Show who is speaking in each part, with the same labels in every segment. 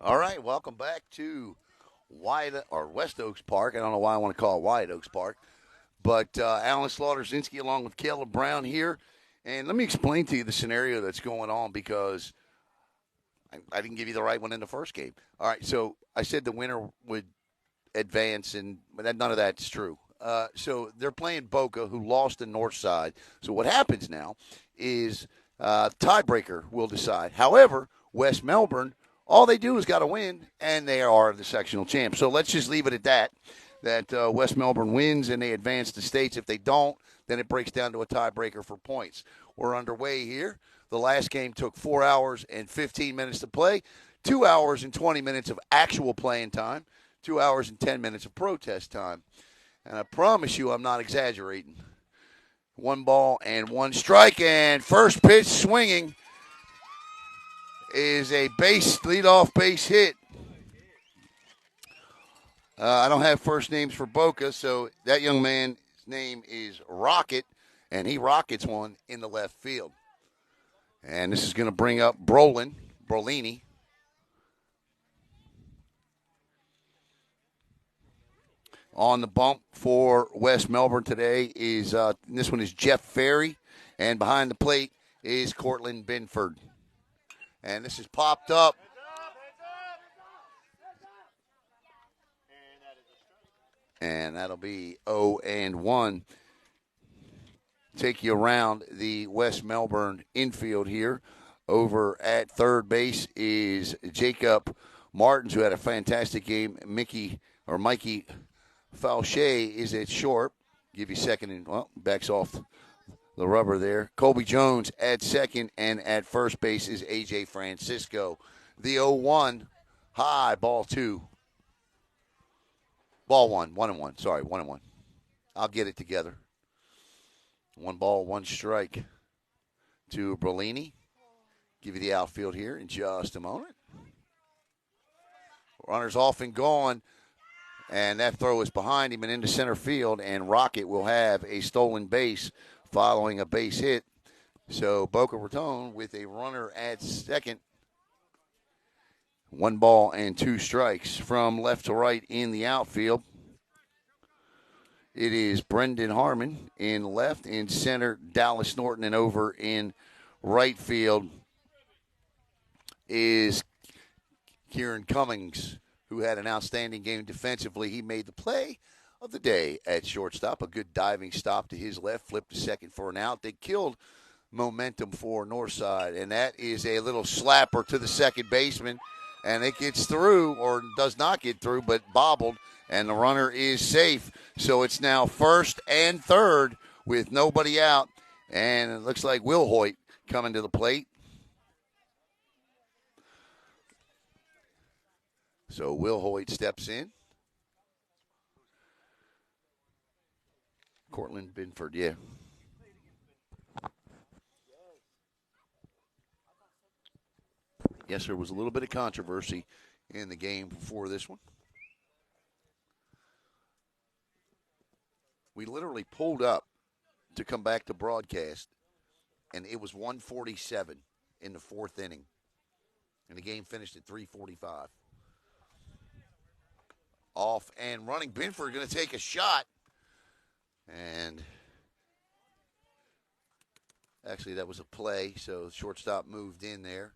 Speaker 1: All right, welcome back to West Oaks Park. I don't know why I want to call it Wyatt Oaks Park, but Alan Slaughterzinski along with Caleb Brown here. And let me explain to you the scenario that's going on because I didn't give you the right one in the first game. All right, so I said the winner would advance, but none of that's true. So they're playing Boca, who lost to Northside. So what happens now is tiebreaker will decide. However, West Melbourne, all they do is got to win, and they are the sectional champs. So let's just leave it at that. That West Melbourne wins and they advance to states. If they don't, then it breaks down to a tiebreaker for points. We're underway here. The last game took 4 hours and 15 minutes to play, 2 hours and 20 minutes of actual playing time, 2 hours and 10 minutes of protest time. And I promise you I'm not exaggerating. 1 ball and 1 strike, and first pitch swinging is a leadoff base hit. I don't have first names for Boca, so that young man's name is Rocket, and he rockets one in the left field. And this is going to bring up Brolini. On the bump for West Melbourne today is this one is Jeff Ferry, and behind the plate is Cortland Binford. And this is popped up. And that'll be 0-1. Take you around the West Melbourne infield here. Over at third base is Jacob Martens, who had a fantastic game. Mikey Faucher is at short. Give you second and, backs off the rubber there. Colby Jones at second, and at first base is A.J. Francisco. The 0-1, high, ball 2. Ball 1, 1-1. Sorry, 1-1. I'll get it together. 1 ball, 1 strike to Brolini. Give you the outfield here in just a moment. Runner's off and gone, and that throw is behind him and into center field, and Rocket will have a stolen base following a base hit. So Boca Raton with a runner at second. 1 ball and 2 strikes. From left to right in the outfield, it is Brendan Harmon in left. In center, Dallas Norton. And over in right field is Kieran Cummings, who had an outstanding game defensively. He made the play of the day at shortstop. A good diving stop to his left, flipped to second for an out. They killed momentum for Northside, and that is a little slapper to the second baseman, and it gets through, or does not get through, but bobbled, and the runner is safe. So it's now first and third with nobody out, and it looks like Will Hoyt coming to the plate. So Will Hoyt steps in. Cortland Binford, yeah. Yes, there was a little bit of controversy in the game before this one. We literally pulled up to come back to broadcast, and it was 1:47 in the 4th inning, and the game finished at 3:45. Off and running, Binford going to take a shot, and actually that was a play, so the shortstop moved in there.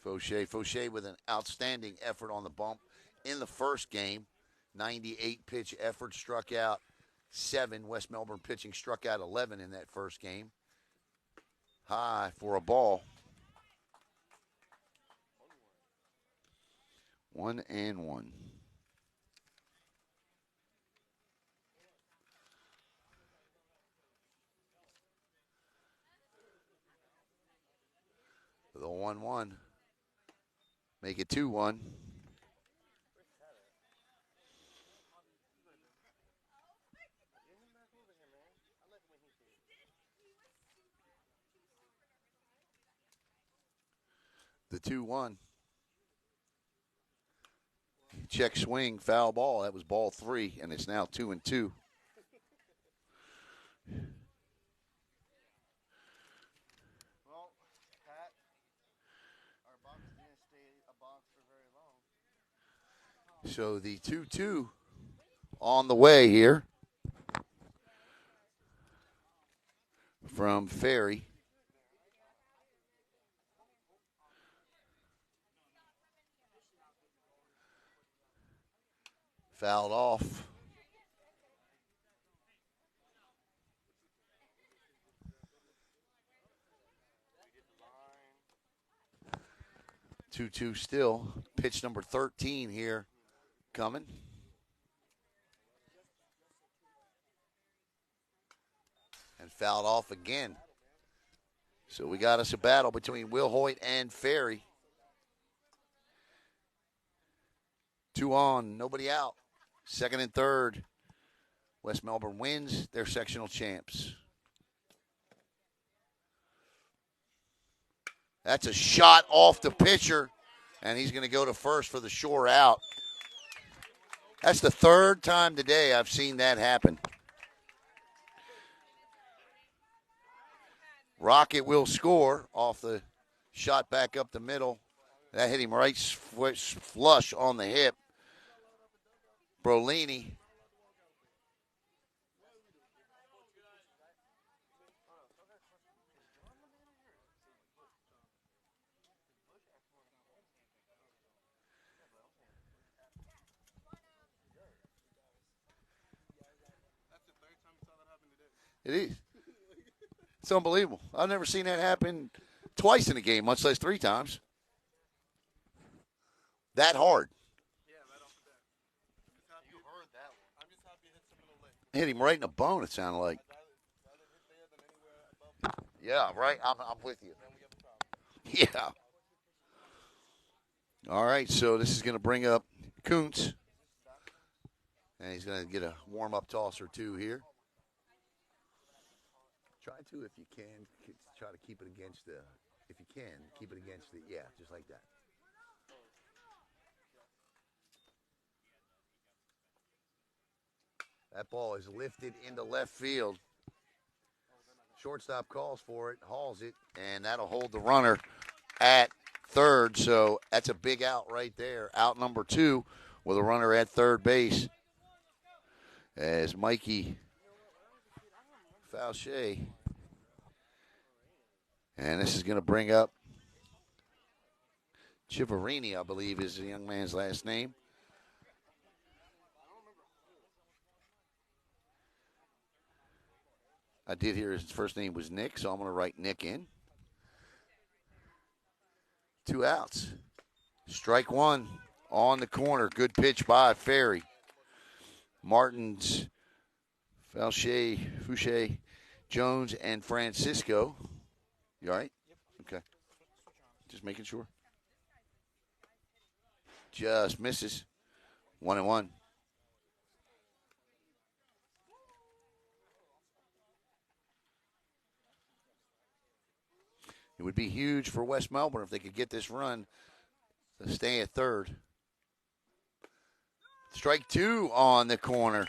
Speaker 1: Faucher with an outstanding effort on the bump in the first game. 98-pitch effort, struck out 7. West Melbourne pitching struck out 11 in that first game. High for a ball. 1-1. The 1-1. Make it 2-1. The 2-1. Check swing, foul ball. That was ball 3, and it's now 2-2. So the 2-2 on the way here from Ferry. Fouled off. Two still. Pitch number 13 here coming. And fouled off again. So we got us a battle between Will Hoyt and Ferry. 2 on, nobody out. Second and third. West Melbourne wins. They're sectional champs. That's a shot off the pitcher, and he's going to go to first for the shore out. That's the third time today I've seen that happen. Rocket will score off the shot back up the middle. That hit him right flush on the hip. Brolini. It is. It's unbelievable. I've never seen that happen twice in a game, much less 3 times. That hard.
Speaker 2: You heard that one. I'm just happy it hit something a little late.
Speaker 1: Hit him right in the bone, it sounded like. Yeah, right. I'm with you. Yeah. All right, so this is going to bring up Kuntz. And he's going to get a warm-up toss or two here. Try to, if you can, try to keep it against the, if you can, keep it against the, yeah, just like that. That ball is lifted into left field. Shortstop calls for it, hauls it, and that'll hold the runner at third. So that's a big out right there. Out number 2 with a runner at third base. As Mikey Faucher. And this is going to bring up Chivarini, I believe is the young man's last name. I did hear his first name was Nick, so I'm going to write Nick in. 2 outs. Strike 1 on the corner. Good pitch by Ferry. Martens, Faucher, Jones, and Francisco. You all right? Okay. Just making sure. Just misses. 1-1. It would be huge for West Melbourne if they could get this run to stay at third. Strike 2 on the corner.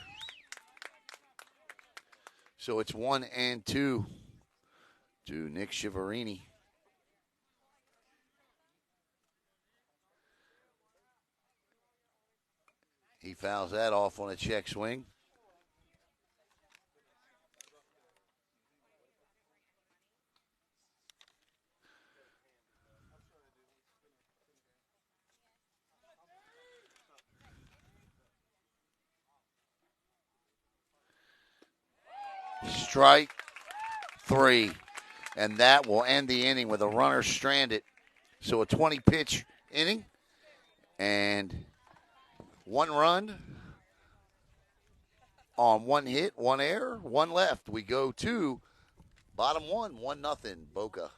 Speaker 1: So it's 1-2 to Nick Chivarini. He fouls that off on a check swing. Strike 3. And that will end the inning with a runner stranded. So a 20-pitch inning. And 1 run on 1 hit, 1 error, 1 left. We go to bottom 1-0, Boca.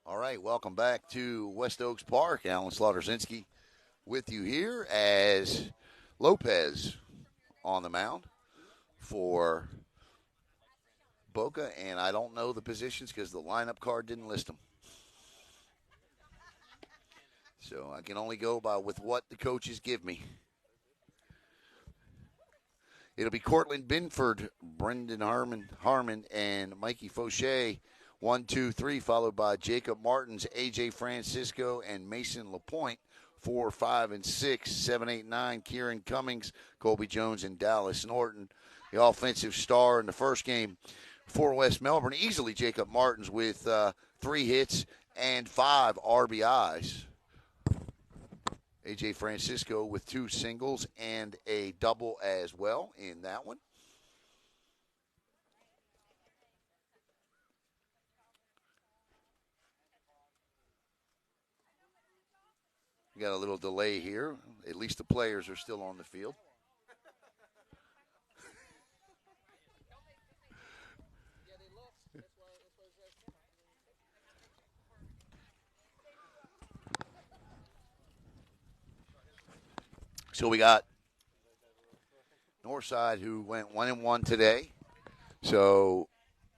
Speaker 1: All right, welcome back to West Oaks Park. Alan Slaughterzinski with you here as Lopez on the mound for Boca, and I don't know the positions because the lineup card didn't list them. So I can only go by with what the coaches give me. It'll be Cortland Binford, Brendan Harmon, and Mikey Faucher. 1, 2, 3, followed by Jacob Martens, A.J. Francisco, and Mason LaPointe. 4, 5, and 6, 7, 8, 9, Kieran Cummings, Colby Jones, and Dallas Norton. The offensive star in the first game for West Melbourne, easily Jacob Martens with 3 hits and 5 RBIs. A.J. Francisco with 2 singles and a double as well in that one. We got a little delay here. At least the players are still on the field. So we got Northside, who went 1-1 today. So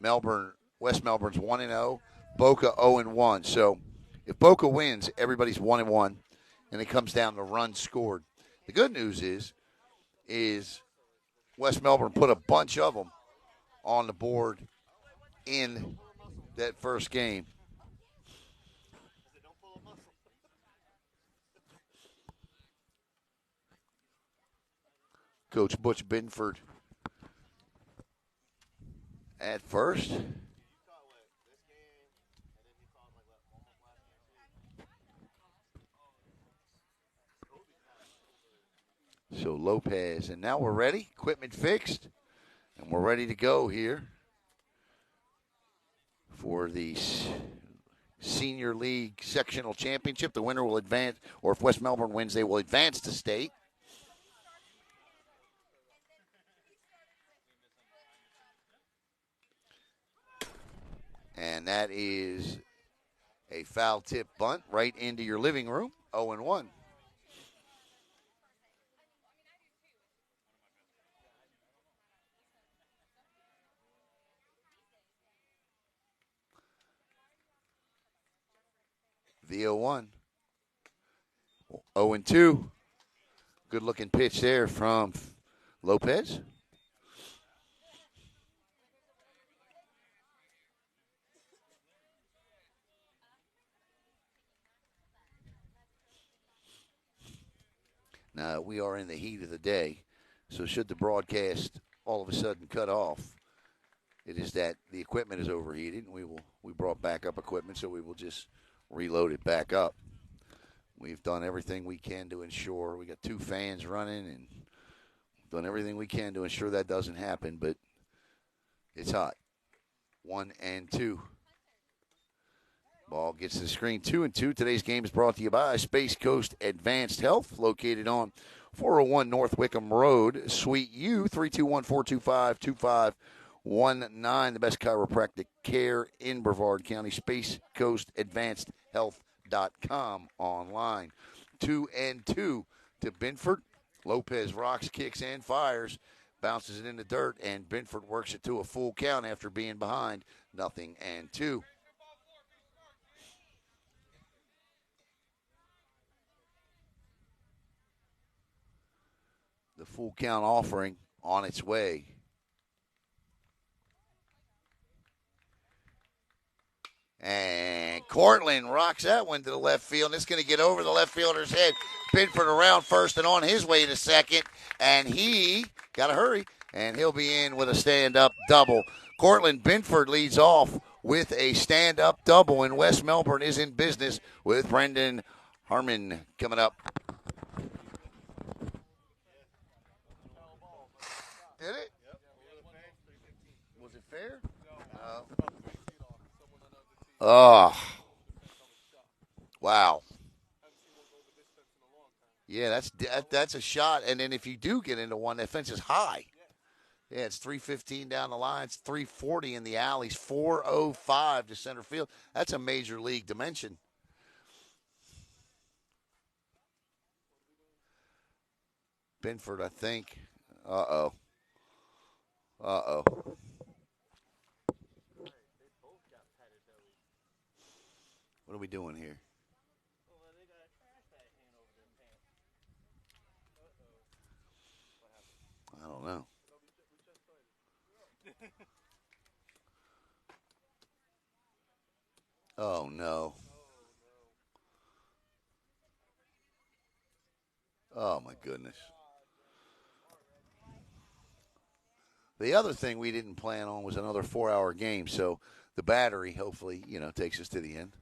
Speaker 1: West Melbourne's 1-0, Boca 0-1. So if Boca wins, everybody's 1-1, and it comes down to runs scored. The good news is West Melbourne put a bunch of them on the board in that first game. Coach Butch Binford at first. So Lopez, and now we're ready. Equipment fixed, and we're ready to go here for the Senior League Sectional Championship. The winner will advance, or if West Melbourne wins, they will advance to state. And that is a foul tip bunt right into your living room. 0-1. The 0-1. 0-2. Good looking pitch there from Lopez. Now, we are in the heat of the day, so should the broadcast all of a sudden cut off, it is that the equipment is overheated, and we brought backup equipment, so we will just reload it back up. We've done everything we can to ensure. We got 2 fans running, and done everything we can to ensure that doesn't happen, but it's hot. 1-2. Ball gets to the screen. 2-2. Today's game is brought to you by Space Coast Advanced Health, located on 401 North Wickham Road, Suite U, 321-425-2519. The best chiropractic care in Brevard County. Space Coast Advanced Health.com online. 2-2 to Binford. Lopez rocks, kicks, and fires. Bounces it in the dirt, and Binford works it to a full count after being behind 0-2. The full count offering on its way. And Cortland rocks that one to the left field. It's going to get over the left fielder's head. Binford around first and on his way to second. And he got to hurry. And he'll be in with a stand-up double. Cortland Binford leads off with a stand-up double. And West Melbourne is in business with Brendan Harmon coming up. Did it? Was it fair? Oh. Wow. Yeah, that's a shot. And then if you do get into one, that fence is high. Yeah, it's 315 down the line. It's 340 in the alleys. 405 to center field. That's a major league dimension. Binford, I think. Uh-oh. Uh-oh. What are we doing here? I don't know. Oh, no. Oh, my goodness. The other thing we didn't plan on was another 4-hour game, so the battery hopefully, takes us to the end.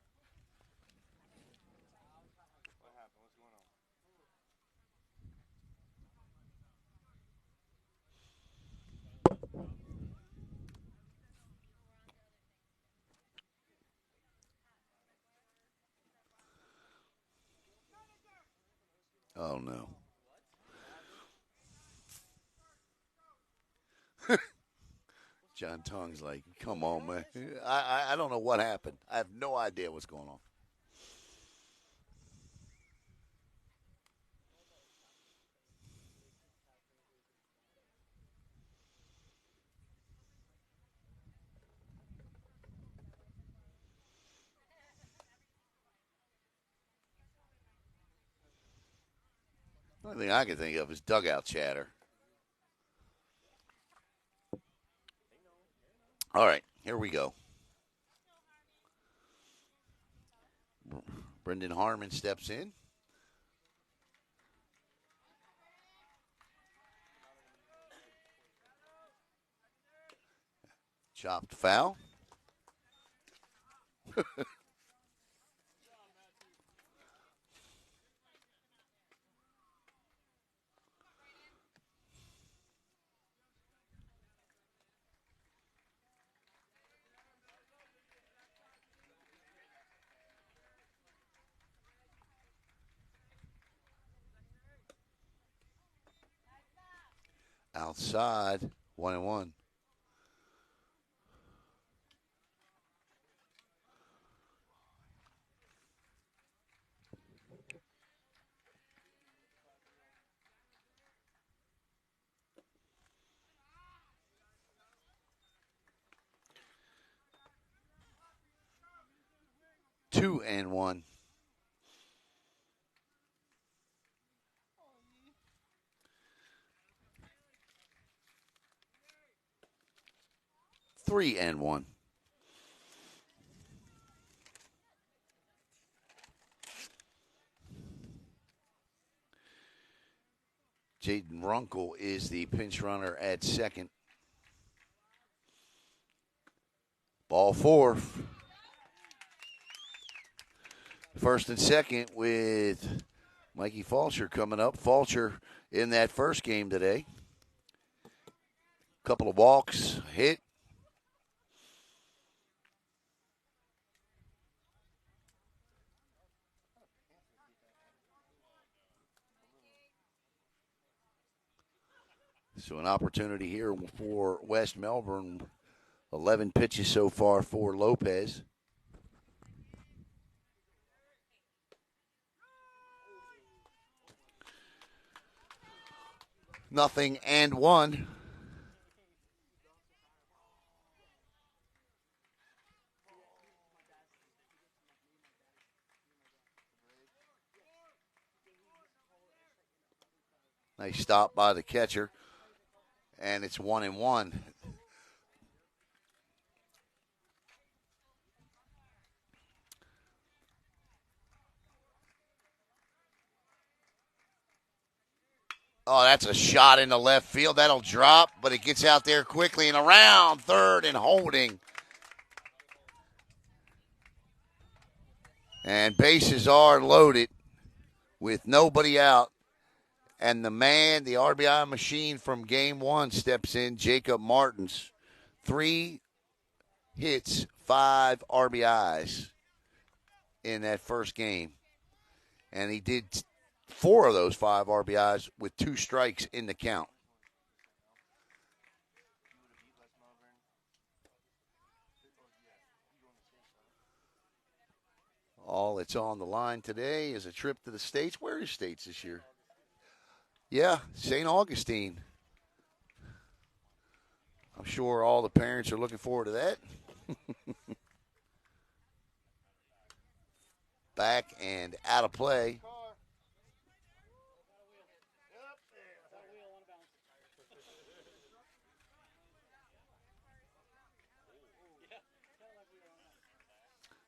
Speaker 1: Oh, no. John Tong's like, come on, man. I don't know what happened. I have no idea what's going on. The only thing I can think of is dugout chatter. All right, here we go. Brendan Harmon steps in. Chopped foul. Outside, 1-1. Two and one. Three and one. Jaden Runkle is the pinch runner at second. Ball four. First and second with Mikey Faucher coming up. Faucher in that first game today. Couple of walks, hit. So an opportunity here for West Melbourne. 11 pitches so far for Lopez. Nothing and one. Nice stop by the catcher. And it's 1-1. Oh, that's a shot in the left field. That'll drop, but it gets out there quickly and around third and holding. And bases are loaded with nobody out. And the man, the RBI machine from game one steps in, Jacob Martens. 3 hits, 5 RBIs in that first game. And he did 4 of those 5 RBIs with 2 strikes in the count. All that's on the line today is a trip to the States. Where is States this year? Yeah, St. Augustine. I'm sure all the parents are looking forward to that. Back and out of play.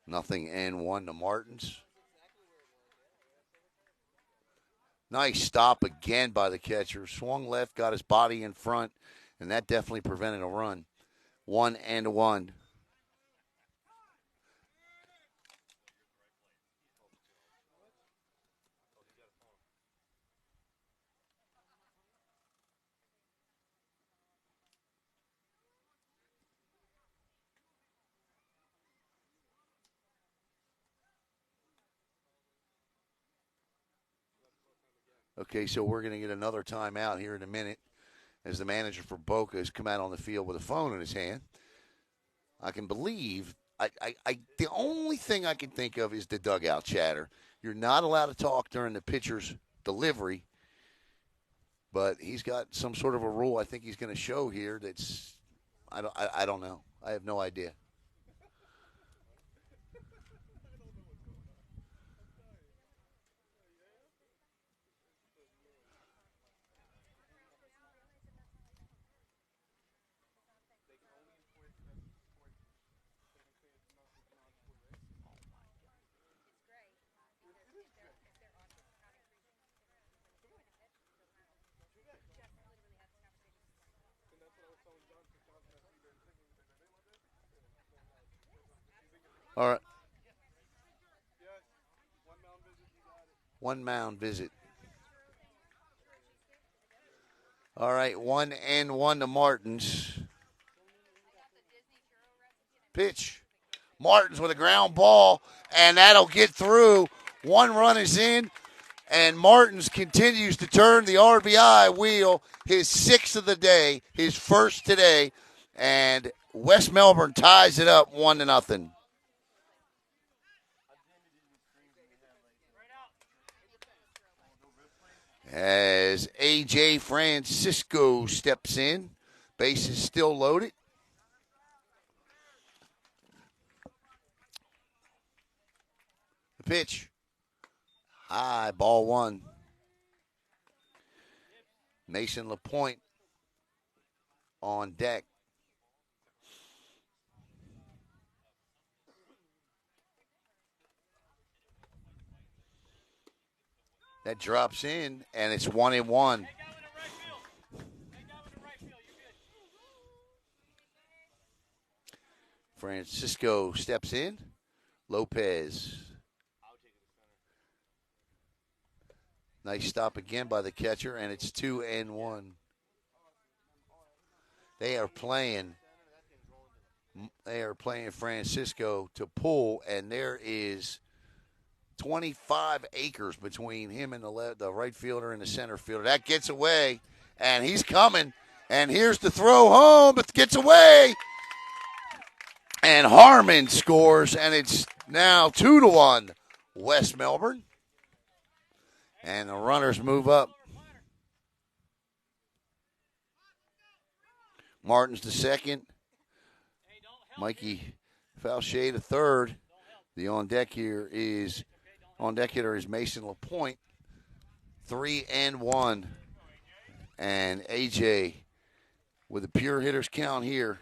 Speaker 1: Nothing and one to Martens. Nice stop again by the catcher. Swung left, got his body in front, and that definitely prevented a run. 1-1. Okay, so we're going to get another timeout here in a minute as the manager for Boca has come out on the field with a phone in his hand. I can believe the only thing I can think of is the dugout chatter. You're not allowed to talk during the pitcher's delivery, but he's got some sort of a rule I think he's going to show here that's I don't know. I have no idea. All right. One mound visit. All right, 1-1 to Martens. Pitch. Martens with a ground ball, and that'll get through. One run is in, and Martens continues to turn the RBI wheel, his sixth of the day, his first today, and West Melbourne ties it up 1-0. As A.J. Francisco steps in, base is still loaded. The pitch. High, ball one. Mason LaPointe on deck. That drops in, and it's 1-1. Francisco steps in. Lopez. Nice stop again by the catcher, and it's 2-1. They are playing Francisco to pull, and there is 25 acres between him and the right fielder and the center fielder. That gets away, and he's coming. And here's the throw home. It gets away. And Harmon scores, and it's now 2-1 West Melbourne. And the runners move up. Martens to second. Mikey Faucher to third. The on deck hitter is Mason LaPointe. 3-1. And AJ with a pure hitters count here.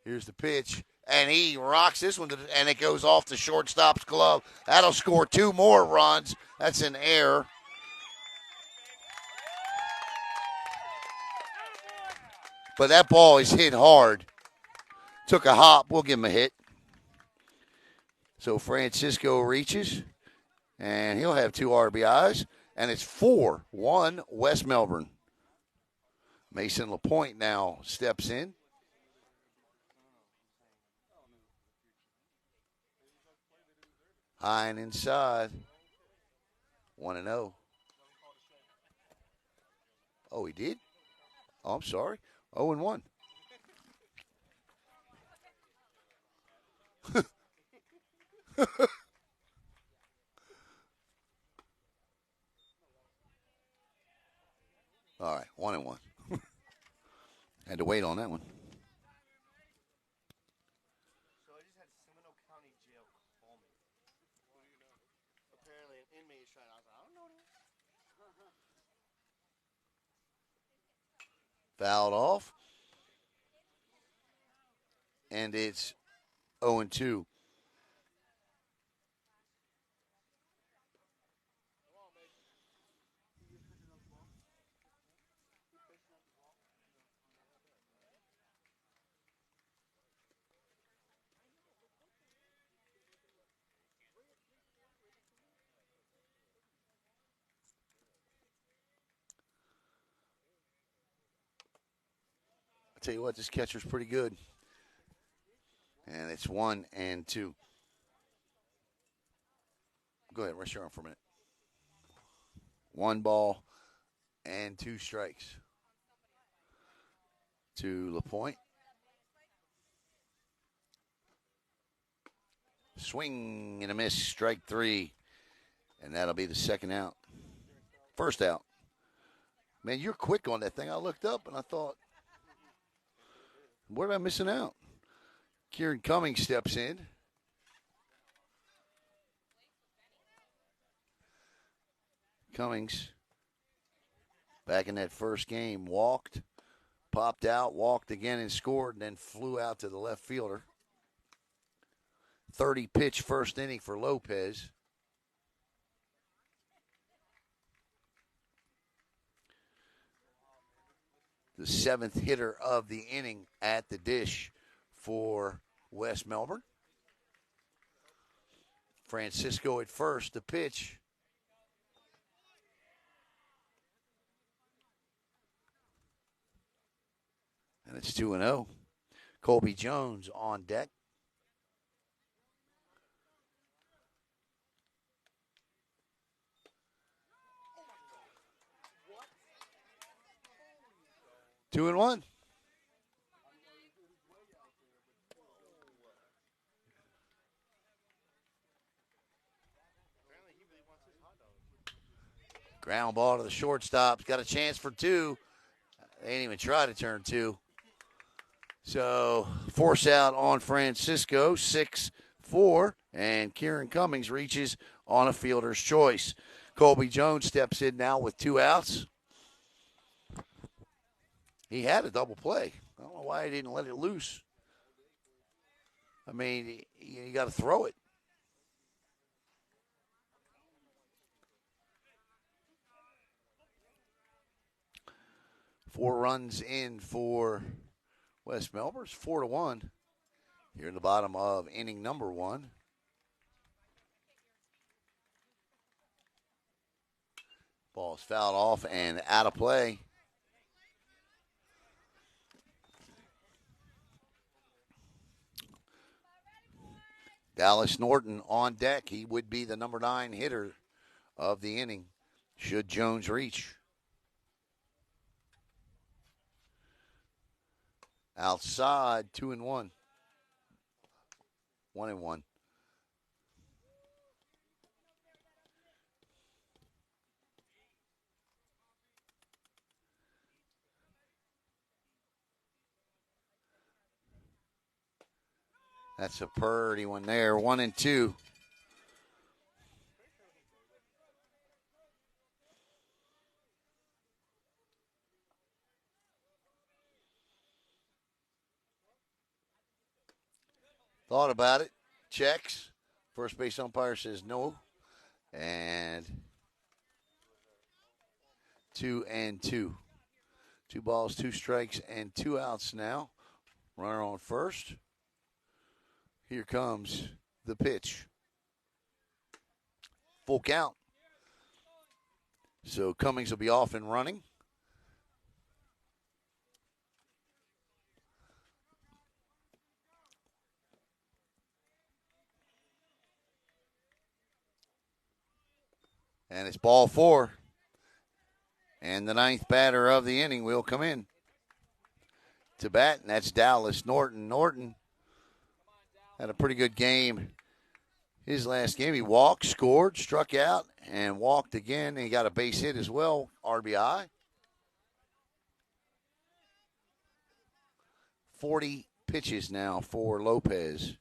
Speaker 1: Here's the pitch. And he rocks this one, and it goes off the shortstop's glove. That'll score 2 more runs. That's an error. But that ball is hit hard. Took a hop. We'll give him a hit. So Francisco reaches, and he'll have 2 RBIs. And it's 4-1 West Melbourne. Mason LaPointe now steps in. High and inside. 1-0. Oh, he did? Oh, I'm sorry. 0-1. All right, 1-1. Had to wait on that one.
Speaker 2: So I just had Seminole County Jail call me. Apparently an inmate is trying. I was like, I don't know that.
Speaker 1: Fouled off. And it's 0-2. I tell you what, this catcher's pretty good. And it's 1-2. Go ahead, rest your arm for a minute. 1 ball and 2 strikes to LaPointe. Swing and a miss, strike 3. And that'll be the second out. First out. Man, you're quick on that thing. I looked up and I thought, what am I missing out? Kieran Cummings steps in. Cummings, back in that first game, walked, popped out, walked again and scored, and then flew out to the left fielder. 30-pitch first inning for Lopez. The 7th hitter of the inning at the dish for West Melbourne. Francisco at first, the pitch. And it's 2-0. Colby Jones on deck. Two and one. Ground ball to the shortstop. Got a chance for 2. They didn't even try to turn 2. So force out on Francisco, 6-4, and Kieran Cummings reaches on a fielder's choice. Colby Jones steps in now with 2 outs. He had a double play. I don't know why he didn't let it loose. I mean, you got to throw it. Four runs in for West Melbourne. It's 4-1 here in the bottom of inning number 1. Ball's fouled off and out of play. Dallas Norton on deck. He would be the number 9 hitter of the inning should Jones reach. Outside, 2-1. 1-1. That's a pretty one there. 1-2. Thought about it. Checks. First base umpire says no. And 2-2. 2 balls, 2 strikes, and 2 outs now. Runner on first. Here comes the pitch. Full count. So Cummings will be off and running. And it's ball 4. And the 9th batter of the inning will come in to bat, and that's Dallas Norton. Norton had a pretty good game his last game. He walked, scored, struck out, and walked again. And he got a base hit as well, RBI. 40 pitches now for Lopez.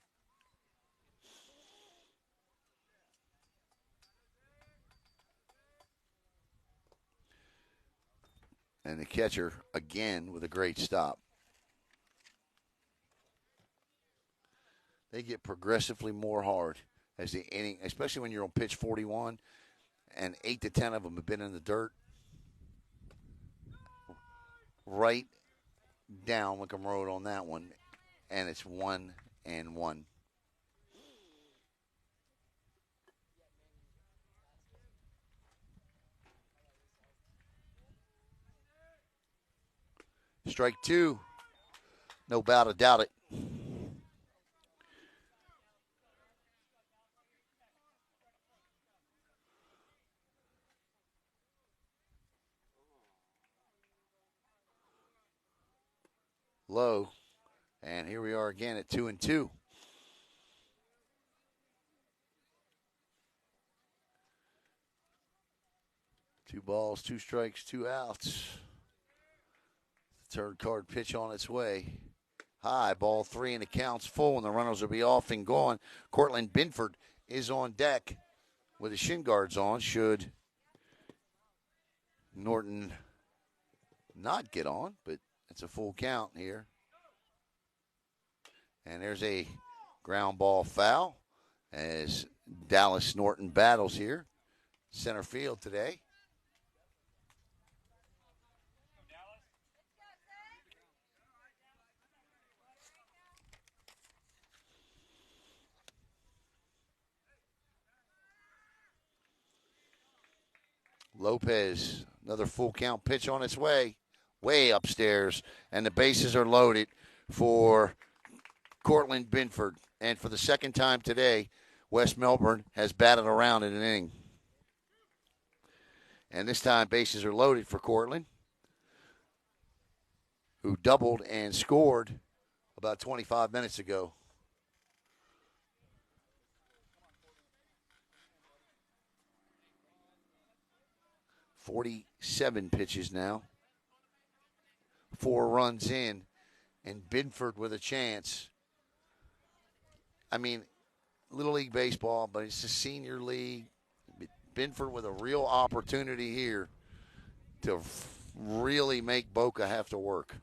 Speaker 1: And the catcher, again, with a great stop. They get progressively more hard as the inning, especially when you're on pitch 41, and 8 to 10 of them have been in the dirt. Right down Wickham Road on that one, and it's 1-1. Strike two. No doubt about it. Low. And here we are again at 2-2. Two balls, 2 strikes, 2 outs. Third card pitch on its way. High, ball 3, and the count's full, and the runners will be off and gone. Cortland Binford is on deck with his shin guards on. Should Norton not get on, but it's a full count here. And there's a ground ball foul as Dallas Norton battles here. Center field today. Lopez, another full count pitch on its way upstairs, and the bases are loaded for Cortland Binford. And for the second time today, West Melbourne has batted around in an inning. And this time, bases are loaded for Cortland, who doubled and scored about 25 minutes ago. .47 pitches now. 4 runs in, and Binford with a chance. I mean, Little League baseball, but it's a senior league. Binford with a real opportunity here to really make Boca have to work.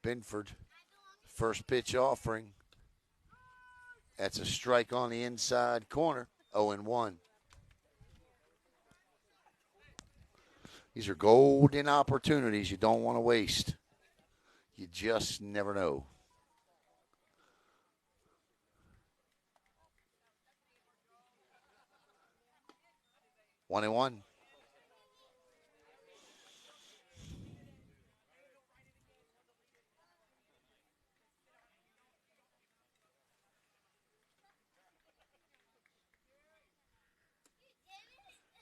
Speaker 1: Binford, first pitch offering. That's a strike on the inside corner. 0-1. These are golden opportunities you don't want to waste. You just never know. One and one.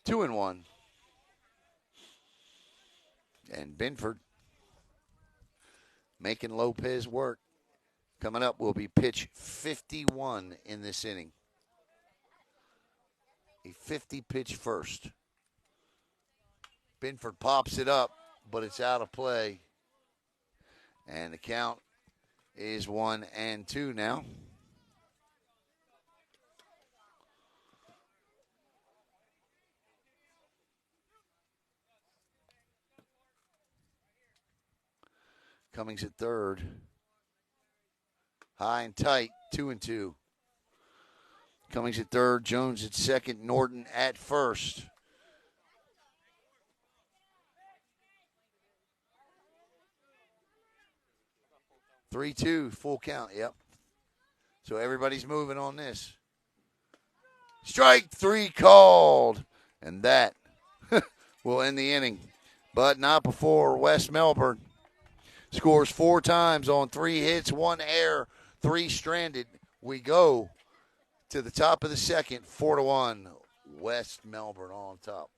Speaker 1: Two and one. And Binford making Lopez work. Coming up will be pitch 51 in this inning. A 50-pitch first. Binford pops it up, but it's out of play. And the count is 1-2 now. Cummings at third. High and tight, 2-2. Cummings at third, Jones at second, Norton at first. Three-two, full count, yep. So everybody's moving on this. Strike 3 called. And that will end the inning, but not before West Melbourne scores 4 times on 3 hits, 1 error, 3 stranded. We go to the top of the second, 4-1. West Melbourne on top.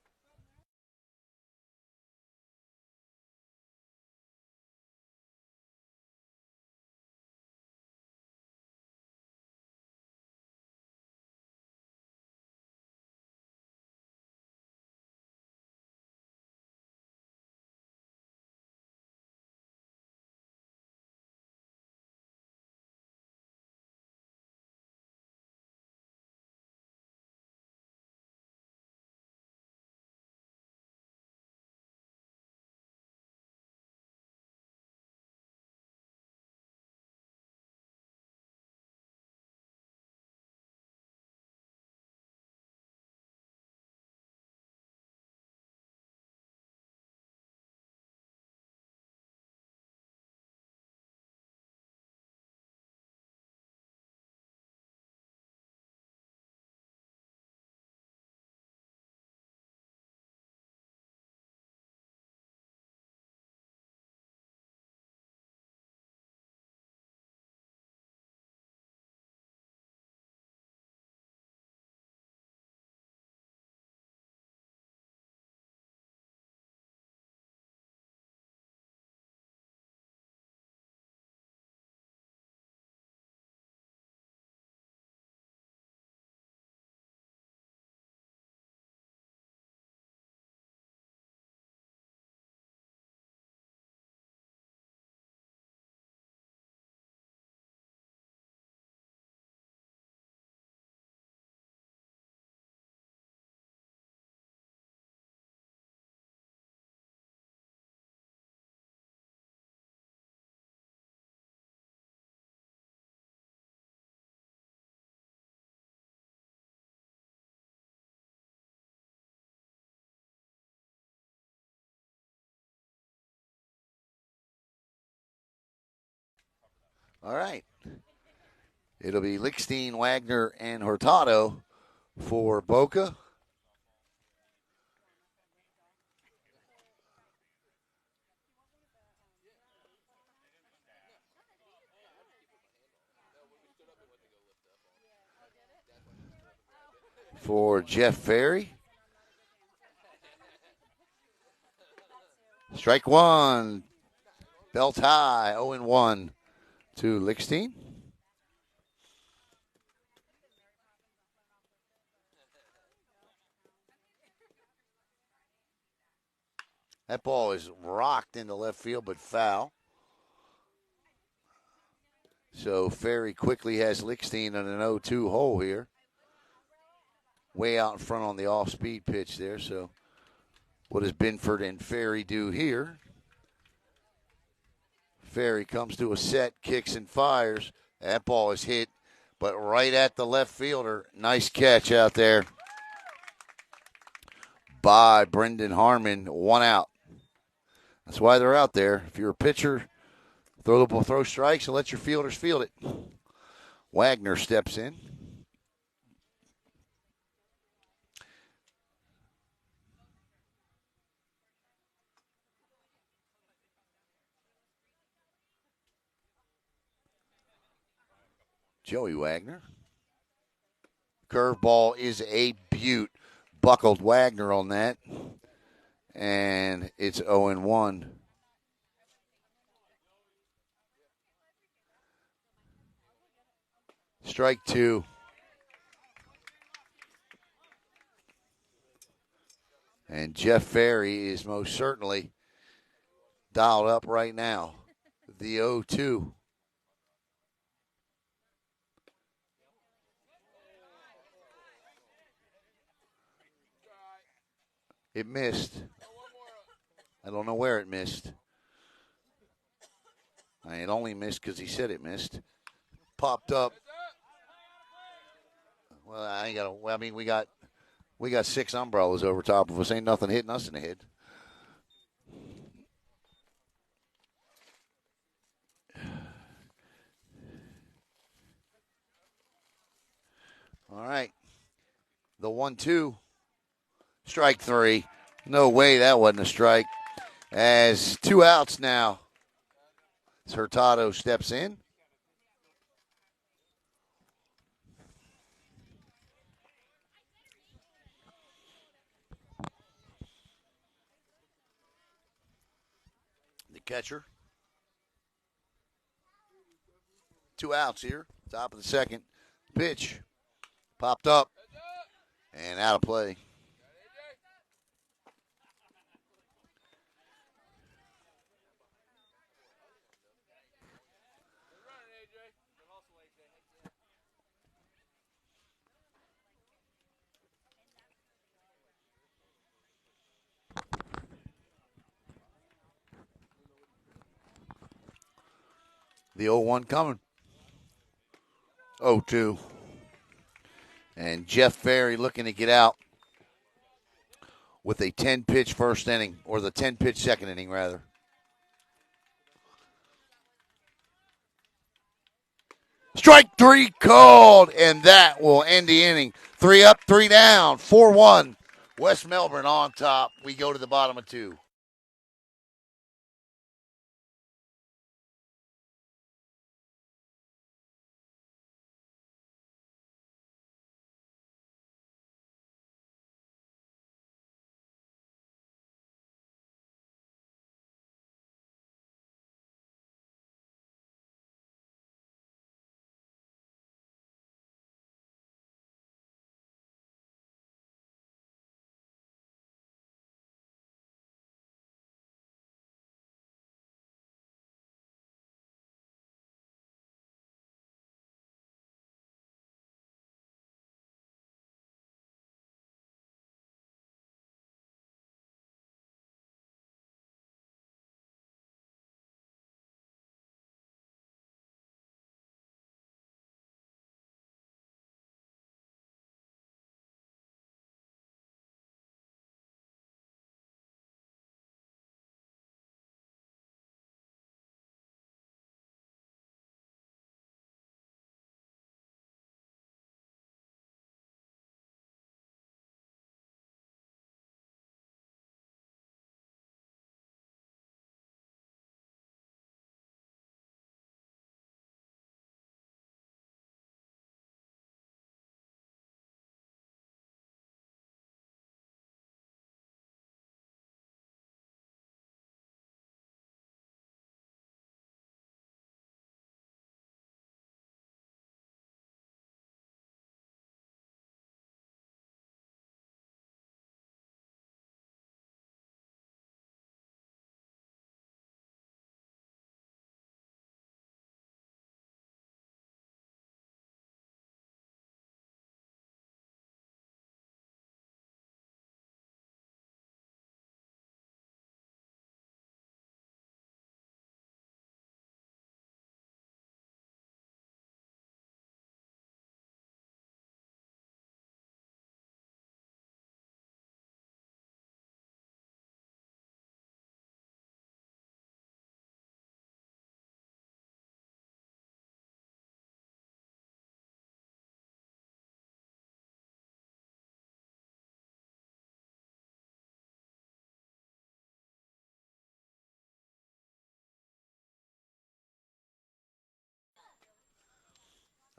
Speaker 1: All right. It'll be Lickstein, Wagner, and Hurtado for Boca. For Jeff Ferry. Strike one. Belt high. 0-1 to Lickstein. That ball is rocked into left field, but foul. So Ferry quickly has Lickstein in an 0-2 hole here. Way out in front on the off-speed pitch there. So what does Binford and Ferry do here? Ferry comes to a set, kicks and fires. That ball is hit, but right at the left fielder. Nice catch out there by Brendan Harmon. 1 out. That's why they're out there. If you're a pitcher, throw strikes and let your fielders field it. Wagner steps in. Joey Wagner. Curveball is a beaut. Buckled Wagner on that. And it's 0-1. Strike 2. And Jeff Ferry is most certainly dialed up right now. The 0-2. It missed. I don't know where it missed. It only missed because he said it missed. Popped up. Well, I ain't got. I mean, we got 6 umbrellas over top of us. Ain't nothing hitting us in the head. All right. The 1-2. Strike 3. No way that wasn't a strike. As 2 outs now, as Hurtado steps in. The catcher. 2 outs here. Top of the second. Pitch. Popped up and out of play. The 0-1 coming. 0-2. And Jeff Ferry looking to get out with a 10-pitch first inning, or the 10-pitch second inning, rather. Strike 3 called, and that will end the inning. 3 up, 3 down, 4-1. West Melbourne on top. We go to the bottom of 2.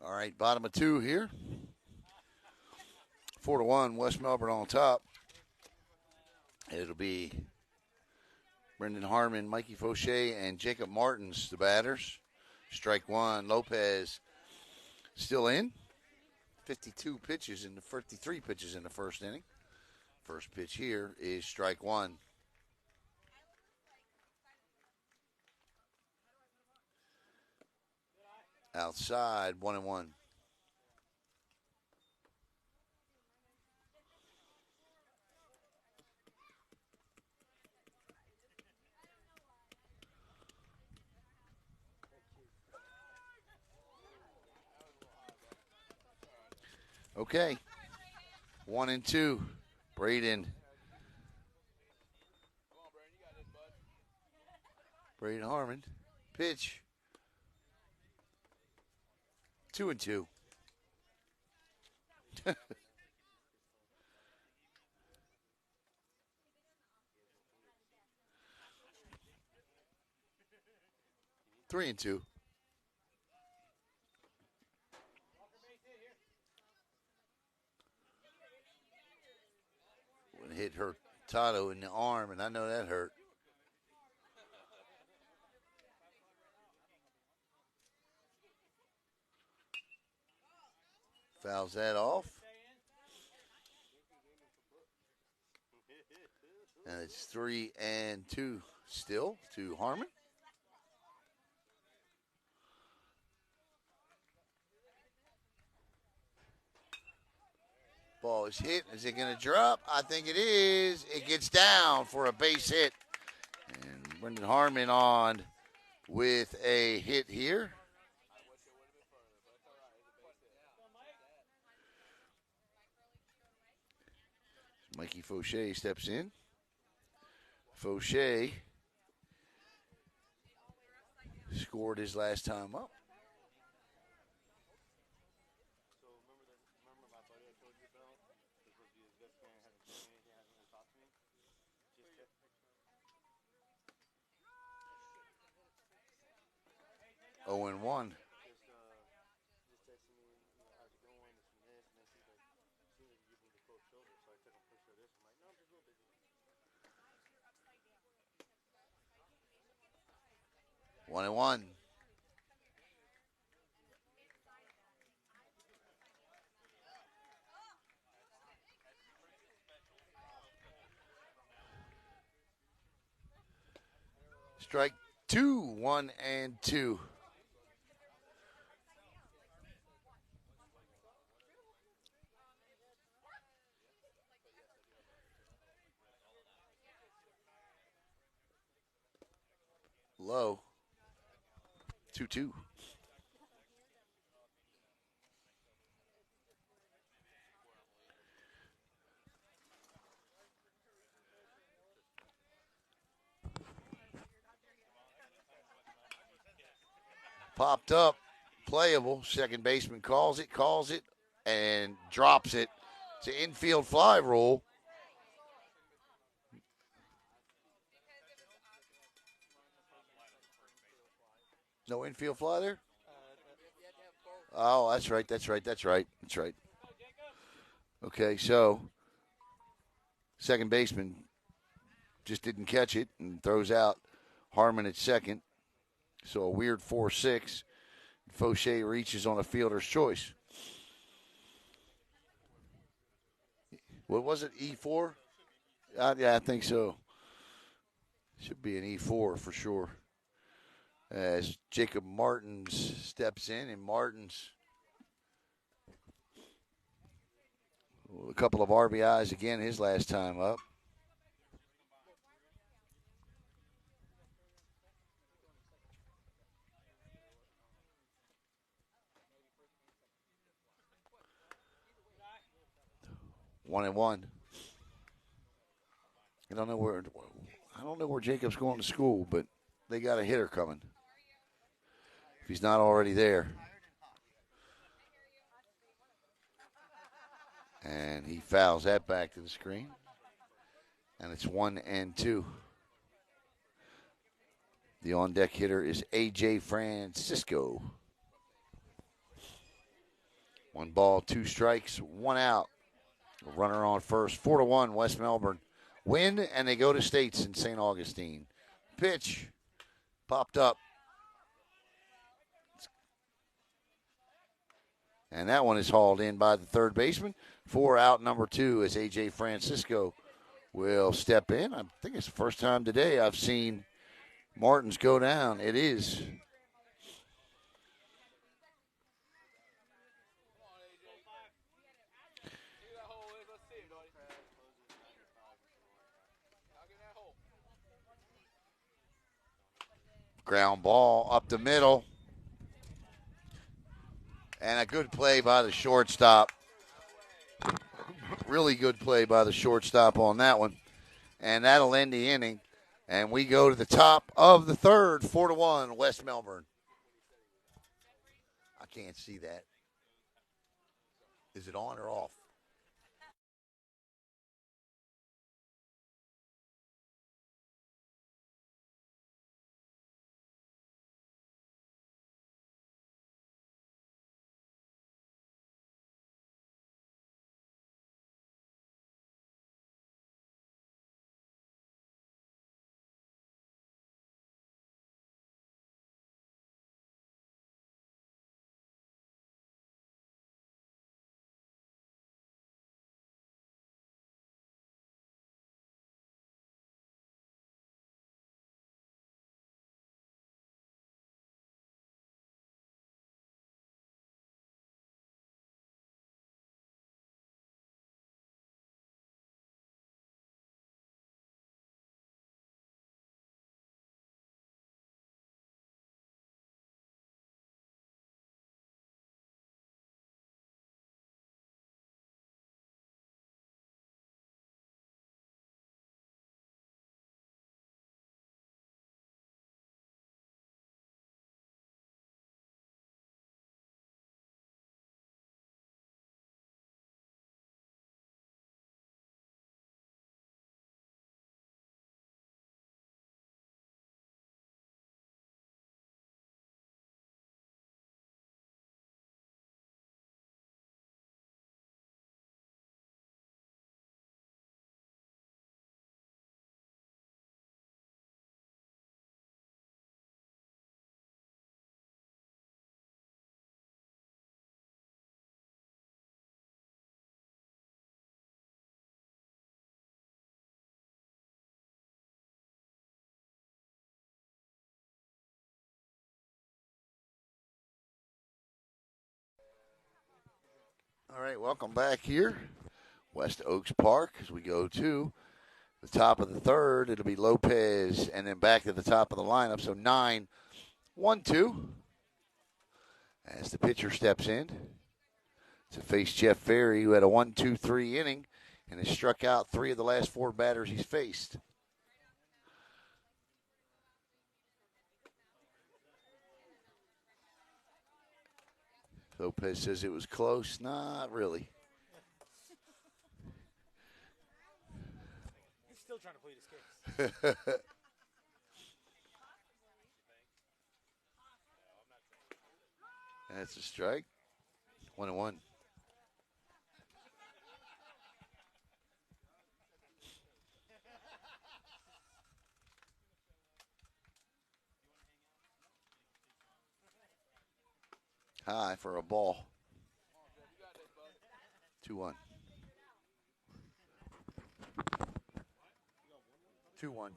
Speaker 1: All right, bottom of 2 here. 4-1, West Melbourne on top. It'll be Brendan Harmon, Mikey Faucher, and Jacob Martens, the batters. Strike 1. Lopez still in. 53 pitches in the first inning. First pitch here is strike 1. Outside, 1-1. Okay. 1-2. Braden Harmon. Pitch. 2-2. 3-2. When it hit Hurtado in the arm, and I know that hurt. Fouls that off. And it's 3-2 still to Harmon. Ball is hit. Is it going to drop? I think it is. It gets down for a base hit. And Brendan Harmon on with a hit here. Mikey Faucher steps in. Faucher scored his last time up.
Speaker 2: So remember my buddy I told you about? Because he was best friend, hadn't seen me, he hasn't really talked to me. Just kept
Speaker 1: 0-1.
Speaker 2: just texting me, how's it going, this and this, and then she's like, seems like you give me the cold shoulder, so I took a picture of this. I'm like, no, I'm just a little busy.
Speaker 1: 1-1. Strike 2, 1-2. Low. 2-2. Popped up, playable. Second baseman calls it, and drops it. It's an infield fly rule. No infield fly there? Oh, that's right. Okay, so second baseman just didn't catch it and throws out Harmon at second. So a weird 4-6. Faucher reaches on a fielder's choice. What was it, E4? Yeah, I think so. Should be an E4 for sure. As Jacob Martens steps in, and Martens, a couple of RBIs again his last time up. One and one. I don't know where Jacob's going to school, but they got a hitter coming. If he's not already there. And he fouls that back to the screen. And it's 1-2. The on-deck hitter is A.J. Francisco. 1 ball, 2 strikes, 1 out. A runner on first. 4-1, West Melbourne win, and they go to States in St. Augustine. Pitch popped up. And that one is hauled in by the third baseman. 4 out, number 2, as A.J. Francisco will step in. I think it's the first time today I've seen Martens go down. It is. Ground ball up the middle. And a good play by the shortstop. Really good play by the shortstop on that one. And that'll end the inning. And we go to the top of the third, 4-1, West Melbourne. I can't see that. Is it on or off? All right, welcome back here, West Oaks Park, as we go to the top of the third. It'll be Lopez and then back to the top of the lineup. So 9-1-2 as the pitcher steps in to face Jeff Ferry, who had a 1-2-3 inning and has struck out 3 of the last 4 batters he's faced. Lopez says it was close. Not really.
Speaker 2: He's still trying to plead his case.
Speaker 1: That's a strike. 1-1. High for a ball. 2-1. 2-1.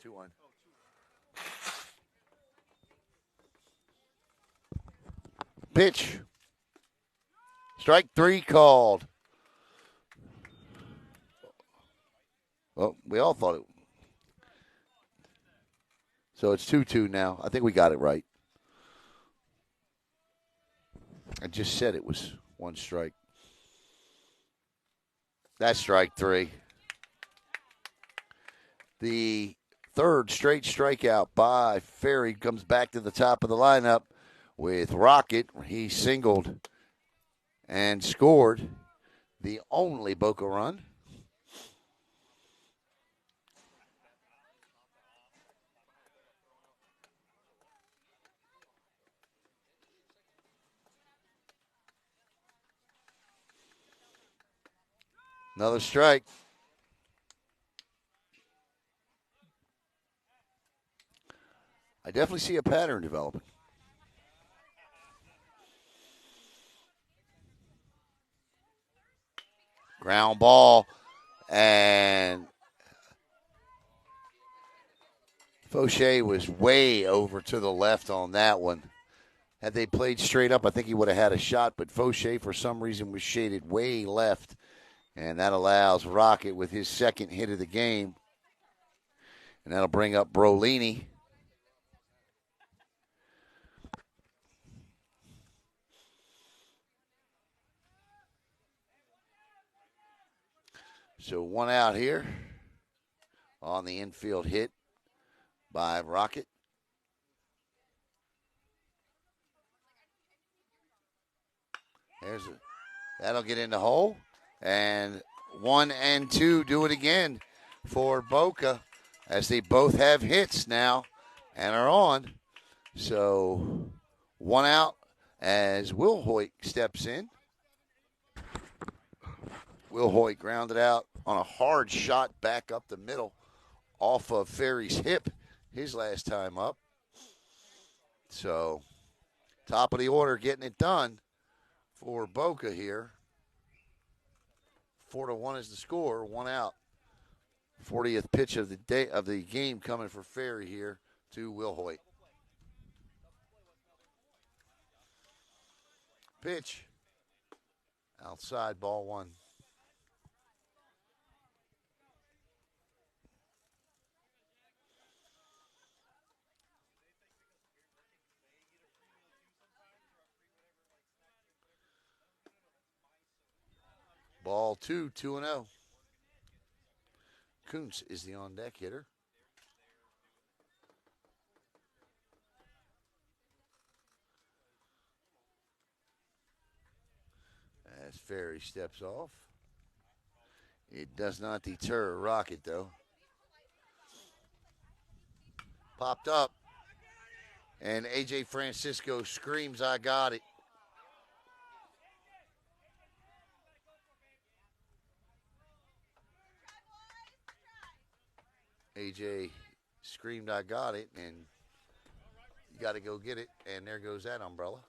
Speaker 1: Pitch. Strike 3 called. Well, we all thought it. So it's 2-2 now. I think we got it right. I just said it was 1 strike. That's strike 3. The third straight strikeout by Ferry comes back to the top of the lineup with Rocket. He singled and scored the only Boca run. Another strike. I definitely see a pattern developing. Ground ball, and Faucher was way over to the left on that one. Had they played straight up, I think he would have had a shot, but Faucher, for some reason, was shaded way left, and that allows Rocket with his second hit of the game, and that'll bring up Brolini. So 1 out here on the infield hit by Rocket. That'll get in the hole. And 1 and 2 do it again for Boca as they both have hits now and are on. So 1 out as Will Hoyt steps in. Will Hoyt grounded out on a hard shot back up the middle off of Ferry's hip his last time up. So top of the order getting it done for Boca here. 4-1 is the score. 1 out. 40th pitch of the day of the game coming for Ferry here to Will Hoyt. Pitch. Outside, ball 1. Ball 2, 2-0. Kuntz is the on-deck hitter. As Ferry steps off. It does not deter Rocket, though. Popped up. And A.J. Francisco screams, "I got it." A.J. screamed, "I got it," and you got to go get it. And there goes that umbrella.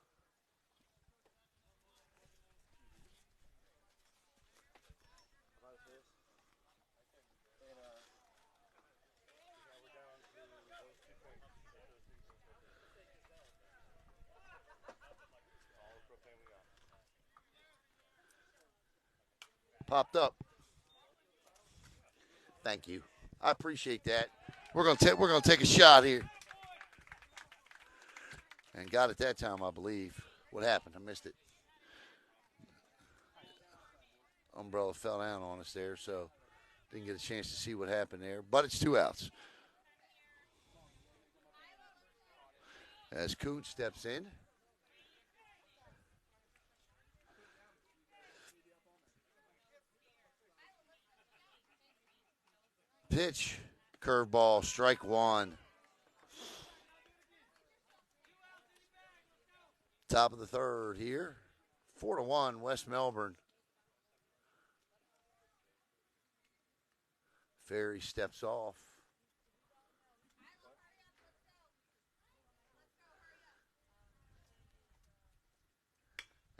Speaker 1: popped up. Thank you. I appreciate that. We're gonna take a shot here. And got it that time, I believe. What happened? I missed it. Umbrella fell down on us there, so didn't get a chance to see what happened there. But it's 2 outs. As Kuhn steps in. Pitch, curveball, strike one. Top of the third here. 4-1, West Melbourne. Ferry steps off.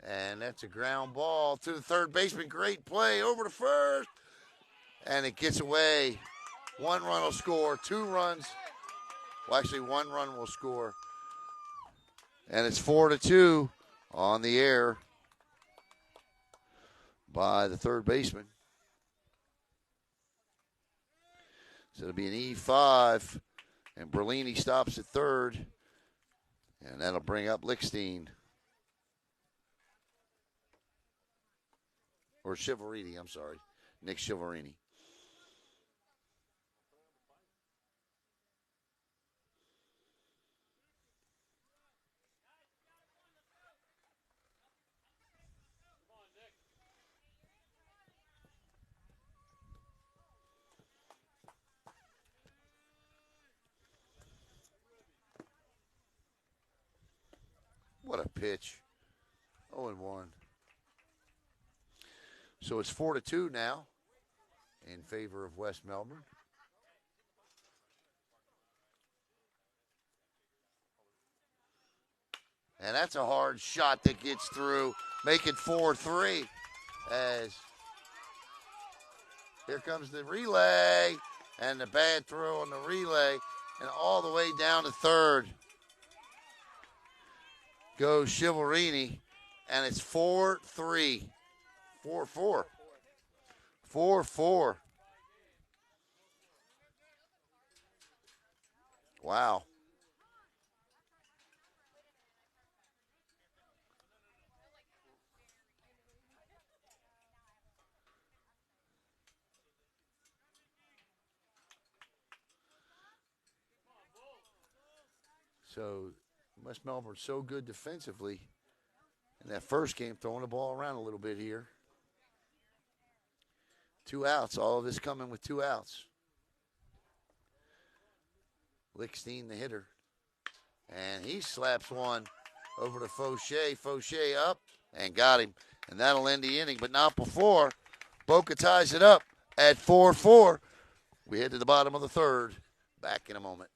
Speaker 1: And that's a ground ball to the third baseman. Great play over to first. And it gets away. 1 run will score. 2 runs. Well, actually, 1 run will score. And it's 4-2 on the air by the third baseman. So it'll be an E5. And Berlini stops at third. And that'll bring up Lichstein. Or Chiaverini, I'm sorry. Nick Chiaverini. What a pitch. 0-1. So it's 4-2 now in favor of West Melbourne. And that's a hard shot that gets through. Make it 4-3 as here comes the relay and the bad throw on the relay and all the way down to third goes Chiaverini, and it's 4-3. 4-4. 4-4. Wow. So West Melbourne's so good defensively in that first game, throwing the ball around a little bit here. 2 outs. All of this coming with 2 outs. Lichstein, the hitter. And he slaps one over to Faucher. Faucher up and got him. And that'll end the inning, but not before. Boca ties it up at 4-4. We head to the bottom of the third. Back in a moment.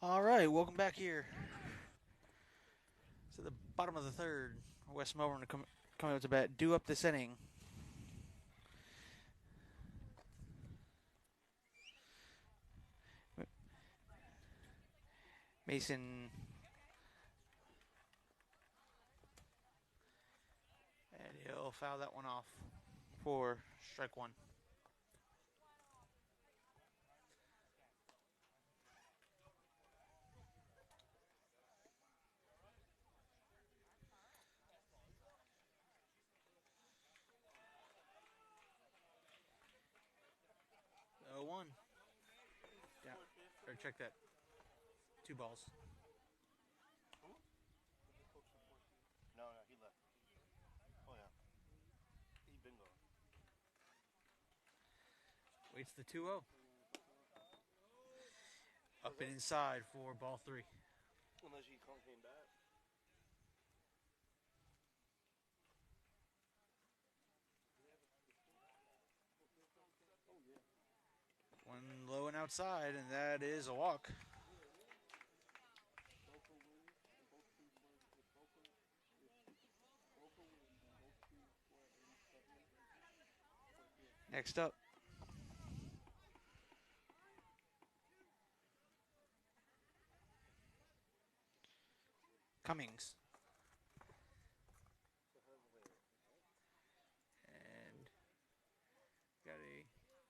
Speaker 3: All right, welcome back here to the bottom of the third. West Melbourne coming up to bat. Due up this inning. Mason. And he'll foul that one off for strike one. Oh, 1. Yeah, better check that. 2 balls.
Speaker 2: No, he left. Oh, yeah. He been gone.
Speaker 3: Waits the 2-0. Up and inside for ball 3.
Speaker 2: Unless he came back.
Speaker 3: One low and outside, and that is a walk. Next up, Cummings. And got a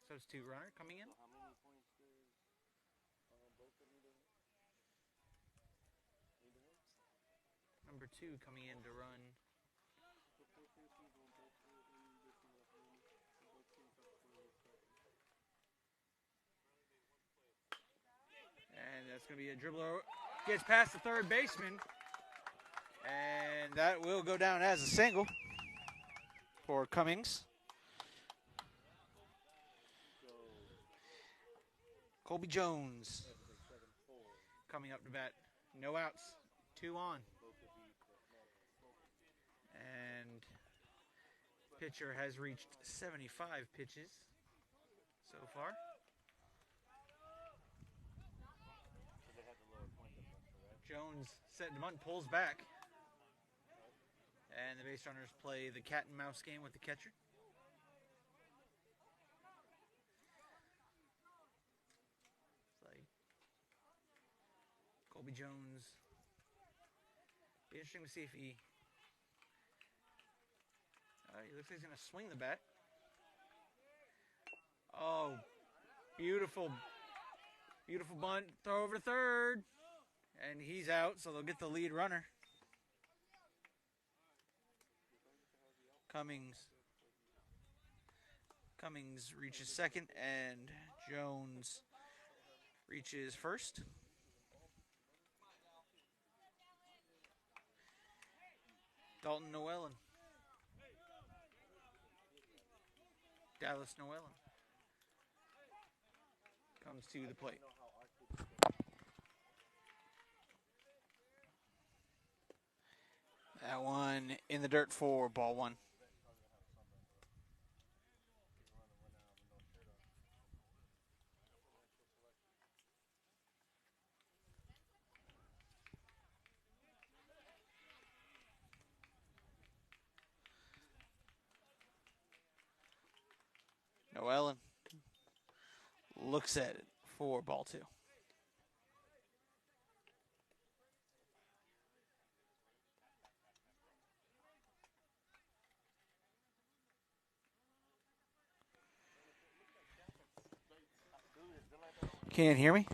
Speaker 3: substitute runner coming in.
Speaker 2: How many points does Boca need to win?
Speaker 3: Number 2 coming in to run. And that's going to be a dribbler. Gets past the third baseman. And that will go down as a single for Cummings. Colby Jones coming up to bat. No outs. 2 on. And pitcher has reached 75 pitches so far. Jones set the bunt, pulls back. And the base runners play the cat and mouse game with the catcher. It's like Colby Jones. Be interesting to see if he looks like he's going to swing the bat. Oh, beautiful, beautiful bunt. Throw over to third. And he's out, so they'll get the lead runner. Cummings reaches second, and Jones reaches first. Dalton Noellen. Dallas Noellen comes to the plate. That one in the dirt for ball 1. Noellen looks at it for ball 2. Can't hear me?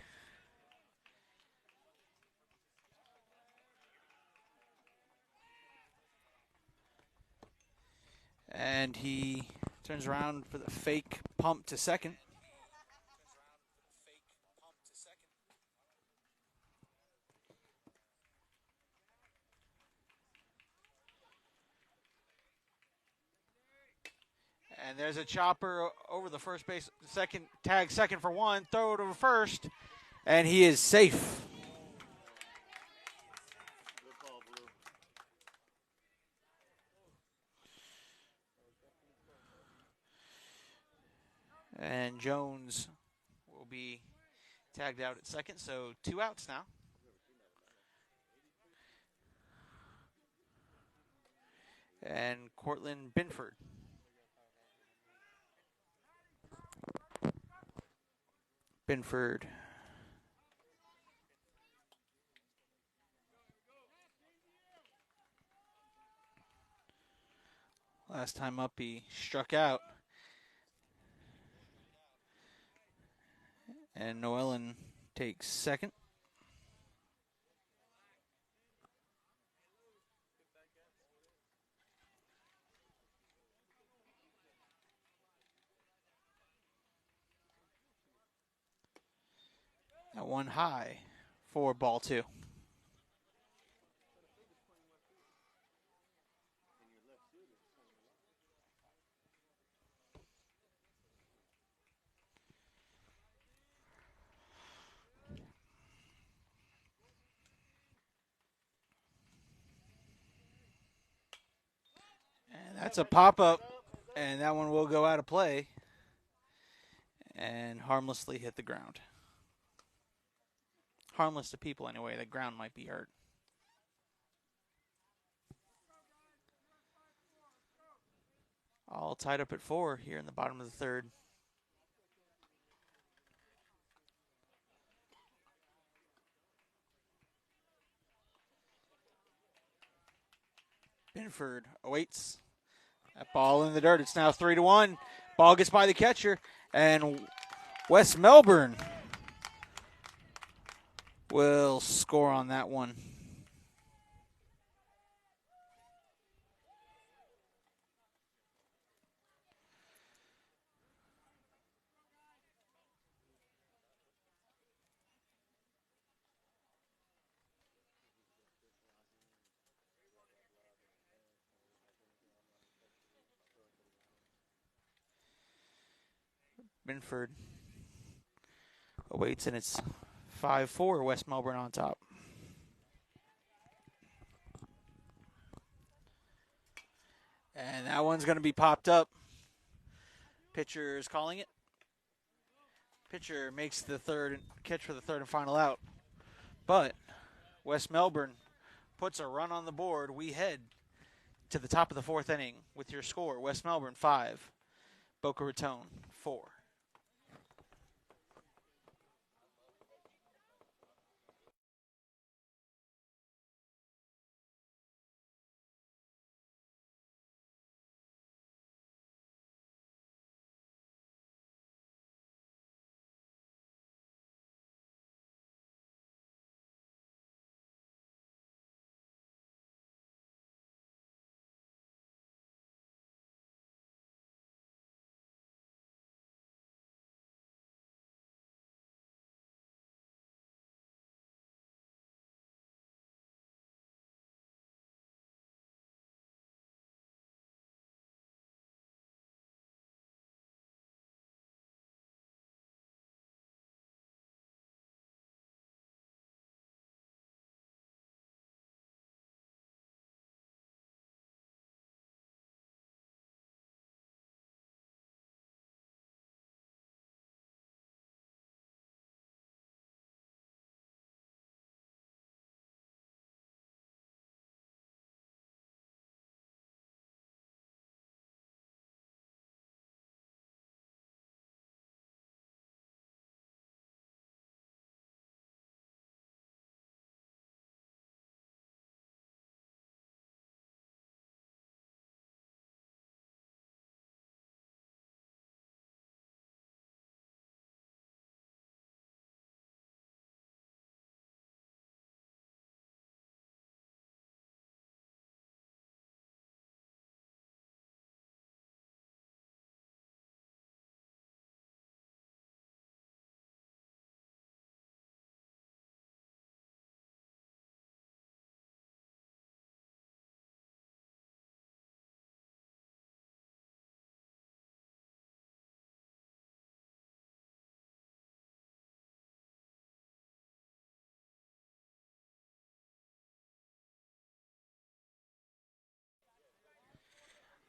Speaker 3: And he turns around for the fake pump to second. And there's a chopper over the first base. Second tag, second for 1. Throw it over first. And he is safe.
Speaker 2: Good call, Blue.
Speaker 3: And Jones will be tagged out at second, so 2 outs now. And Cortland Binford. Binford. Last time up, he struck out. And Noellen takes second. That one high for ball 2. And that's a pop-up, and that one will go out of play and harmlessly hit the ground. Harmless to people anyway. The ground might be hurt. All tied up at 4 here in the bottom of the third. Binford awaits. That ball in the dirt. It's now 3-1. Ball gets by the catcher, and West Melbourne will score on that one. Binford awaits, and it's 5-4, West Melbourne on top. And that one's going to be popped up. Pitcher is calling it. Pitcher makes the catch for the third and final out. But West Melbourne puts a run on the board. We head to the top of the 4th inning with your score. West Melbourne 5, Boca Raton 4.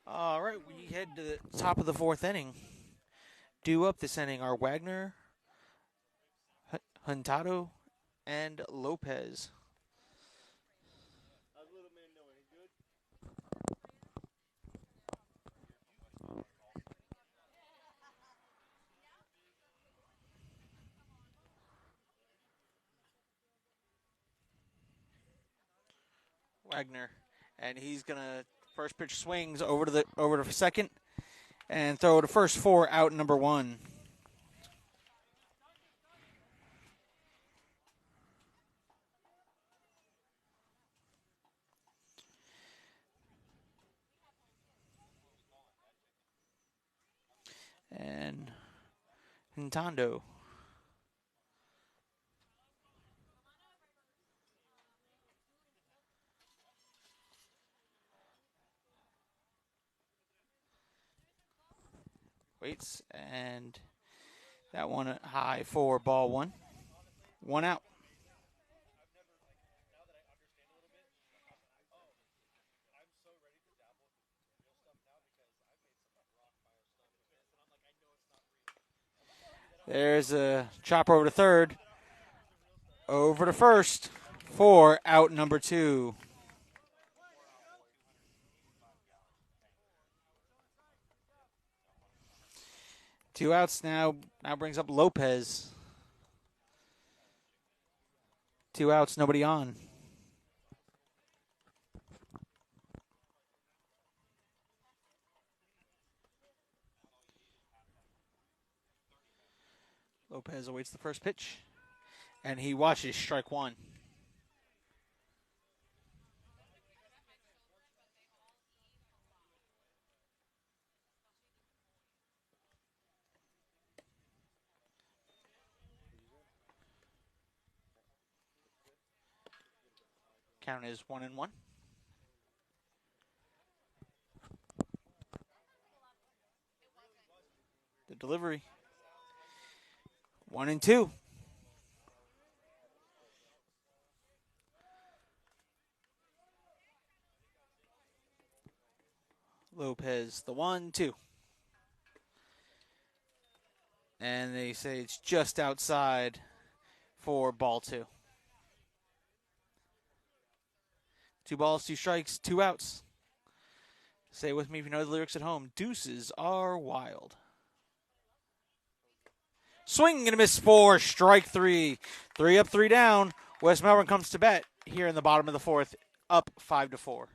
Speaker 3: All right, we head to the top of the 4th inning. Due up this inning are Wagner, Huntado and Lopez.
Speaker 2: How's little man doing? He good?
Speaker 3: Wagner, and he's gonna first pitch swings over to second, and throw to first for out number 1. And Nintendo. Waits, and that one high for ball 1. 1 out. There's a chopper over to third. Over to first for out number 2. Two outs now. Now brings up Lopez. 2 outs, nobody on. Lopez awaits the first pitch, and he watches strike 1. Count is 1-1. The delivery. 1-2. Lopez, the 1-2. And they say it's just outside for ball 2. 2 balls, 2 strikes, 2 outs. Say it with me if you know the lyrics at home. Deuces are wild. Swing and a miss for strike 3. 3 up, 3 down. West Melbourne comes to bat here in the bottom of the 4th, up 5-4.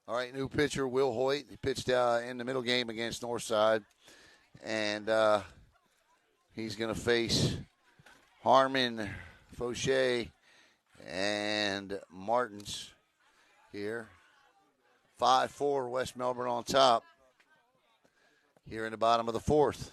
Speaker 1: All right, new pitcher, Will Hoyt. He pitched in the middle game against Northside. And he's going to face Harmon, Faucher, and Martens here. 5-4 West Melbourne on top here in the bottom of the fourth.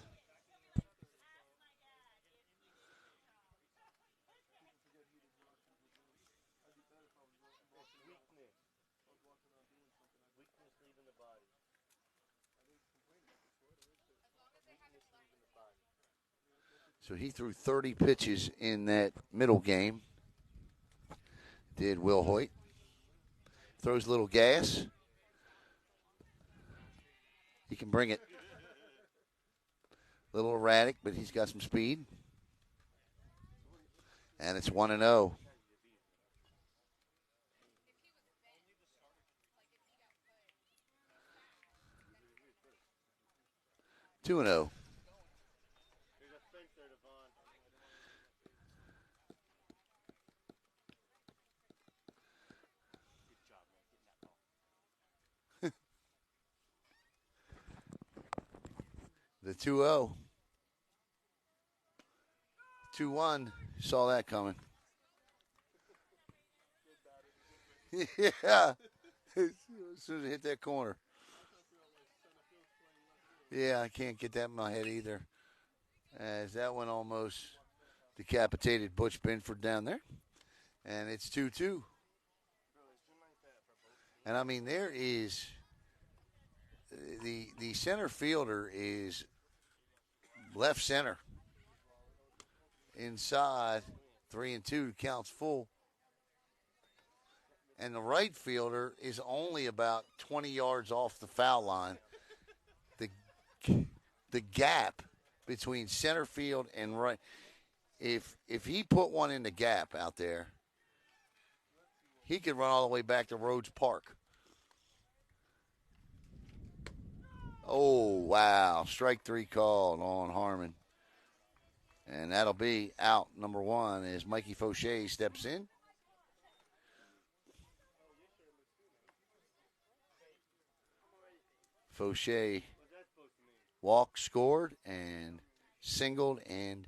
Speaker 1: So he threw 30 pitches in that middle game, did Will Hoyt. Throws a little gas. He can bring it. A little erratic, but he's got some speed. And it's 1-0. 2-0. The 2-0. 2-1. Saw that coming. Yeah. As soon as it hit that corner. Yeah, I can't get that in my head either. As that one almost decapitated Butch Binford down there. And it's 2-2. And I mean, there is the center fielder is left center. Inside, 3-2 counts full. And the right fielder is only about 20 yards off the foul line. The gap between center field and right, if he put one in the gap out there, he could run all the way back to Rhodes Park. Oh, wow. Strike 3 called on Harmon. And that'll be out number 1 as Mikey Faucher steps in. Faucher walked, scored, and singled, and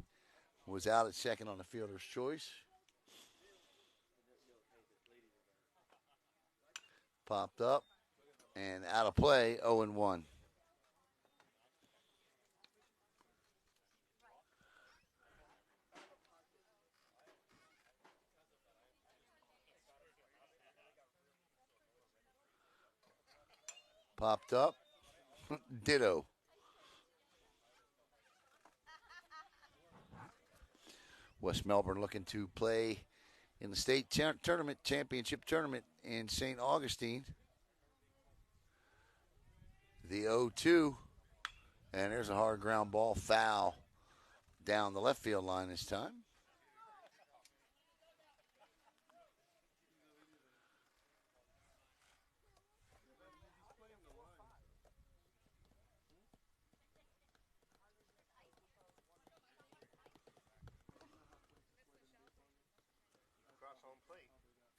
Speaker 1: was out at second on the fielder's choice. Popped up and out of play, 0-1. Popped up. Ditto. West Melbourne looking to play in the state tournament, championship tournament in St. Augustine. The 0-2. And there's a hard ground ball foul down the left field line this time.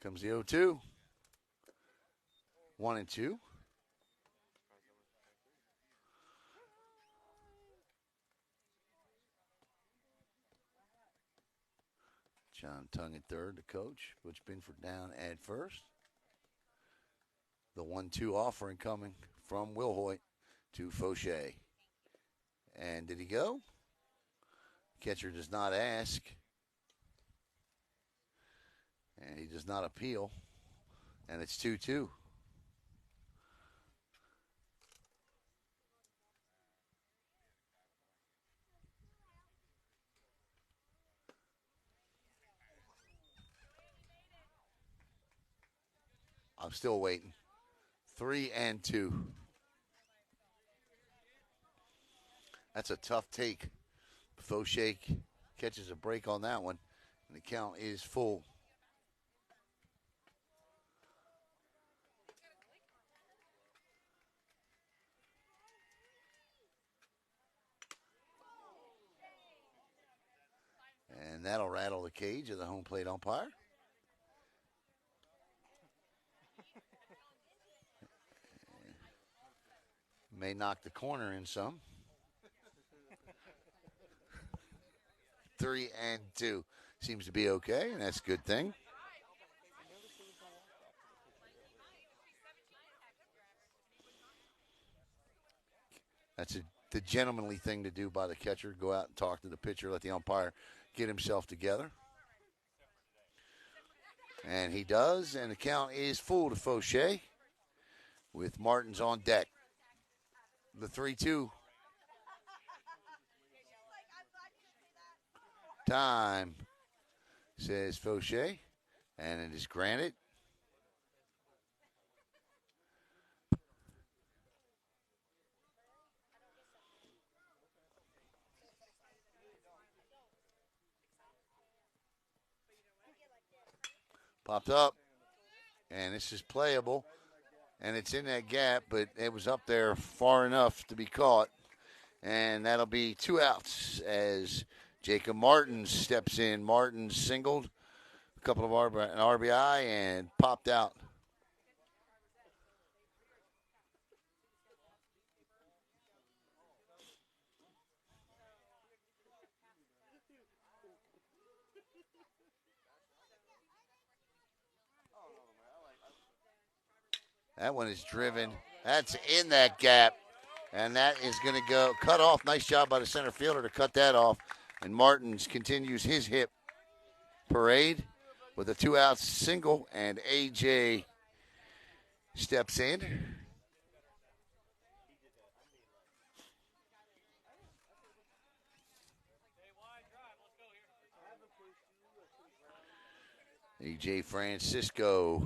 Speaker 1: Comes the 0-2. 1-2. John Tongue at third, the coach. Butch Binford down at first. The 1-2 offering coming from Will Hoyt to Faucher. And did he go? Catcher does not ask. And he does not appeal. And it's 2-2. I'm still waiting. 3-2. That's a tough take. Faucher catches a break on that one, and the count is full. And that'll rattle the cage of the home plate umpire. May knock the corner in some. 3-2. Seems to be okay, and that's a good thing. That's the gentlemanly thing to do by the catcher. Go out and talk to the pitcher, let the umpire get himself together. And he does, and the count is full to Faucher with Martens on deck. The 3-2. Time, says Faucher, and it is granted. Popped up, and this is playable, and it's in that gap, but it was up there far enough to be caught, and that'll be 2 outs as Jacob Martens steps in. Martens singled, a couple of an RBI, and popped out. That one is driven. That's in that gap. And that is going to go cut off. Nice job by the center fielder to cut that off. And Martens continues his hit parade with a 2-out single. And A.J. steps in. A.J. Francisco.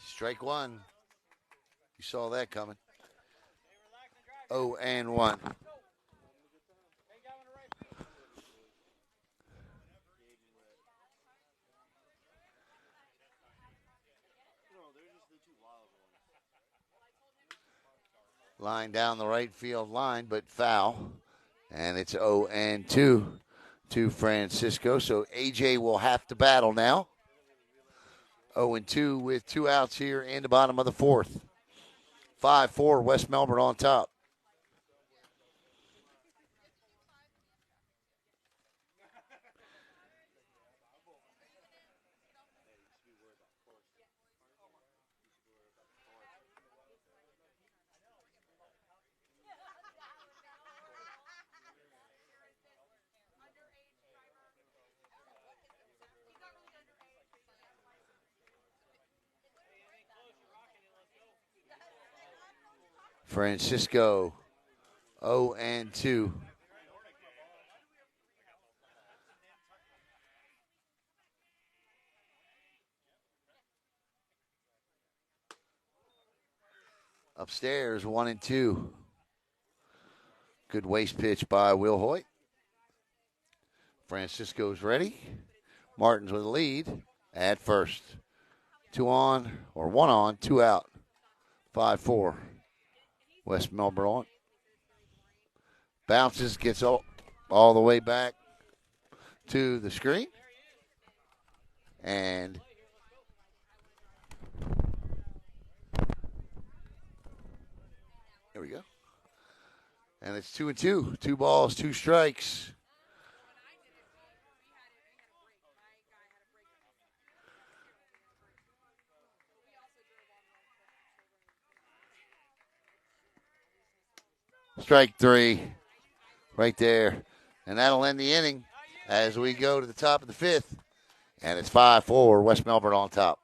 Speaker 1: Strike one. You saw that coming. 0-1. Line down the right field line, but foul. And it's 0-2 to Francisco. So A.J. will have to battle now. 0-2 with 2 outs here in the bottom of the fourth. 5-4, West Melbourne on top. Francisco, 0-2. Upstairs, 1-2. Good waste pitch by Will Hoyt. Francisco's ready. Martens with a lead at first. 2 on, or 1 on, 2 out. 5-4. West Melbourne on. Bounces, gets all the way back to the screen. And there we go. And it's 2-2. 2 balls, 2 strikes. Strike 3 right there. And that'll end the inning as we go to the top of the 5th. And it's 5-4, West Melbourne on top.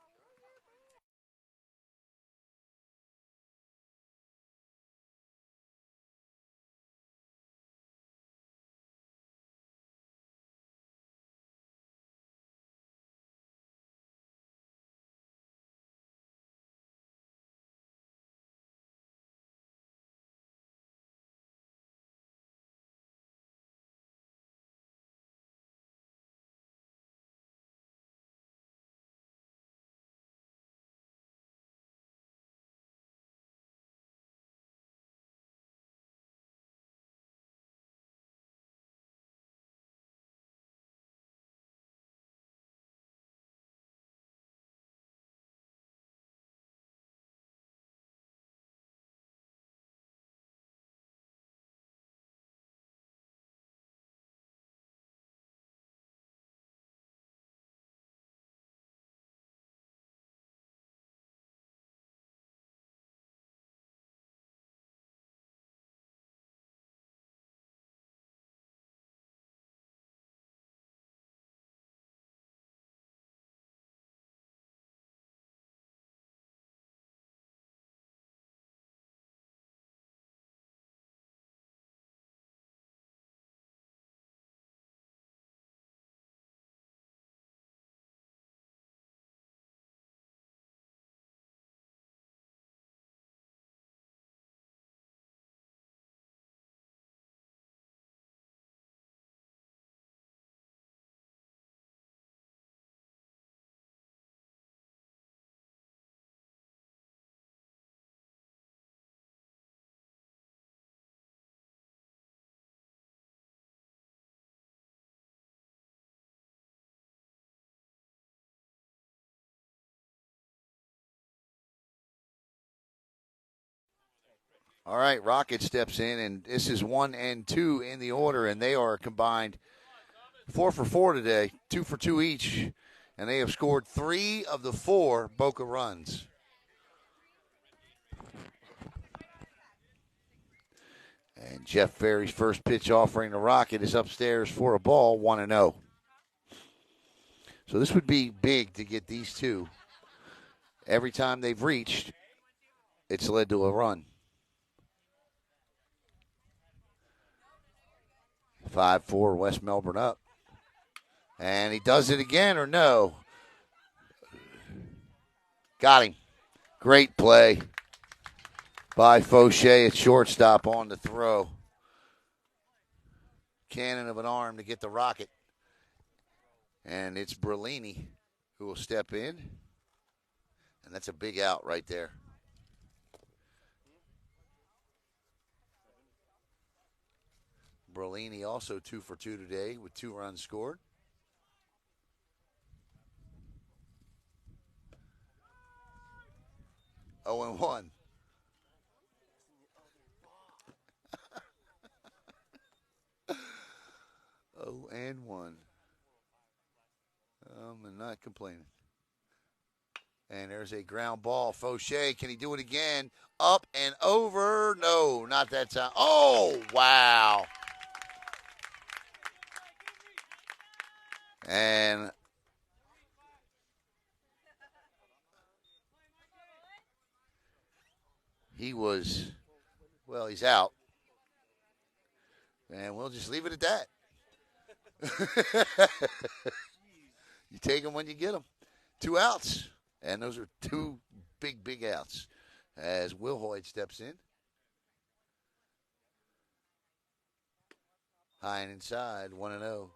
Speaker 1: All right, Rocket steps in, and this is 1 and 2 in the order, and they are combined 4 for 4 today, 2 for 2 each, and they have scored 3 of the 4 Boca runs. And Jeff Ferry's first pitch offering to Rocket is upstairs for a ball, 1-0. So this would be big to get these two. Every time they've reached, it's led to a run. 5-4 West Melbourne up. And he does it again, or no? Got him. Great play by Faucher at shortstop on the throw. Cannon of an arm to get the Rocket. And it's Berlini who will step in. And that's a big out right there. Berlini also 2 for 2 today with 2 runs scored. Oh, and 1. Oh, and 1. I'm not complaining. And there's a ground ball. Faucher, can he do it again? Up and over. No, not that time. Oh, wow. And he was, well, he's out. And we'll just leave it at that. You take them when you get them. 2 outs. And those are 2 big, big outs as Will Hoyt steps in. High and inside, 1-0.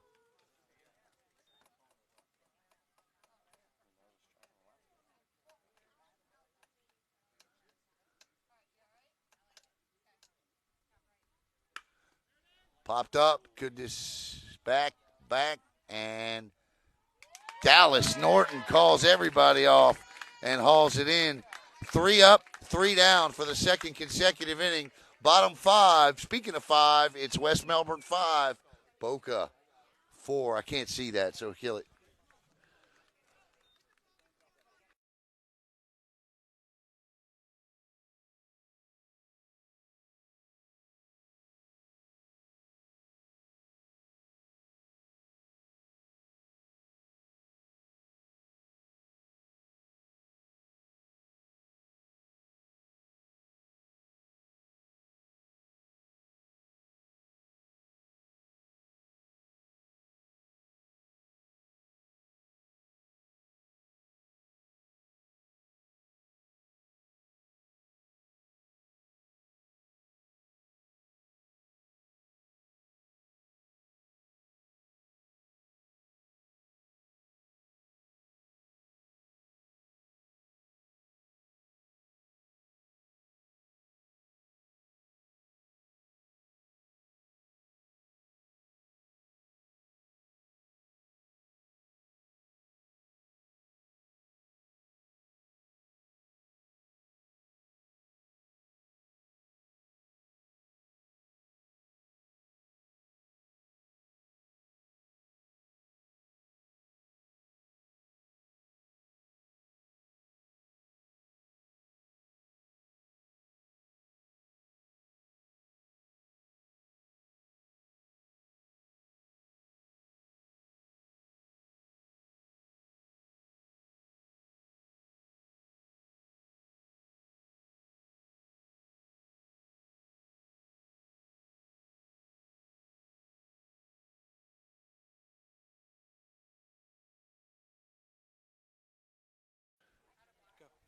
Speaker 1: Popped up. Goodness. Back, and Dallas Norton calls everybody off and hauls it in. 3 up, 3 down for the second consecutive inning. Bottom 5. Speaking of 5, it's West Melbourne 5, Boca 4. I can't see that, so kill it.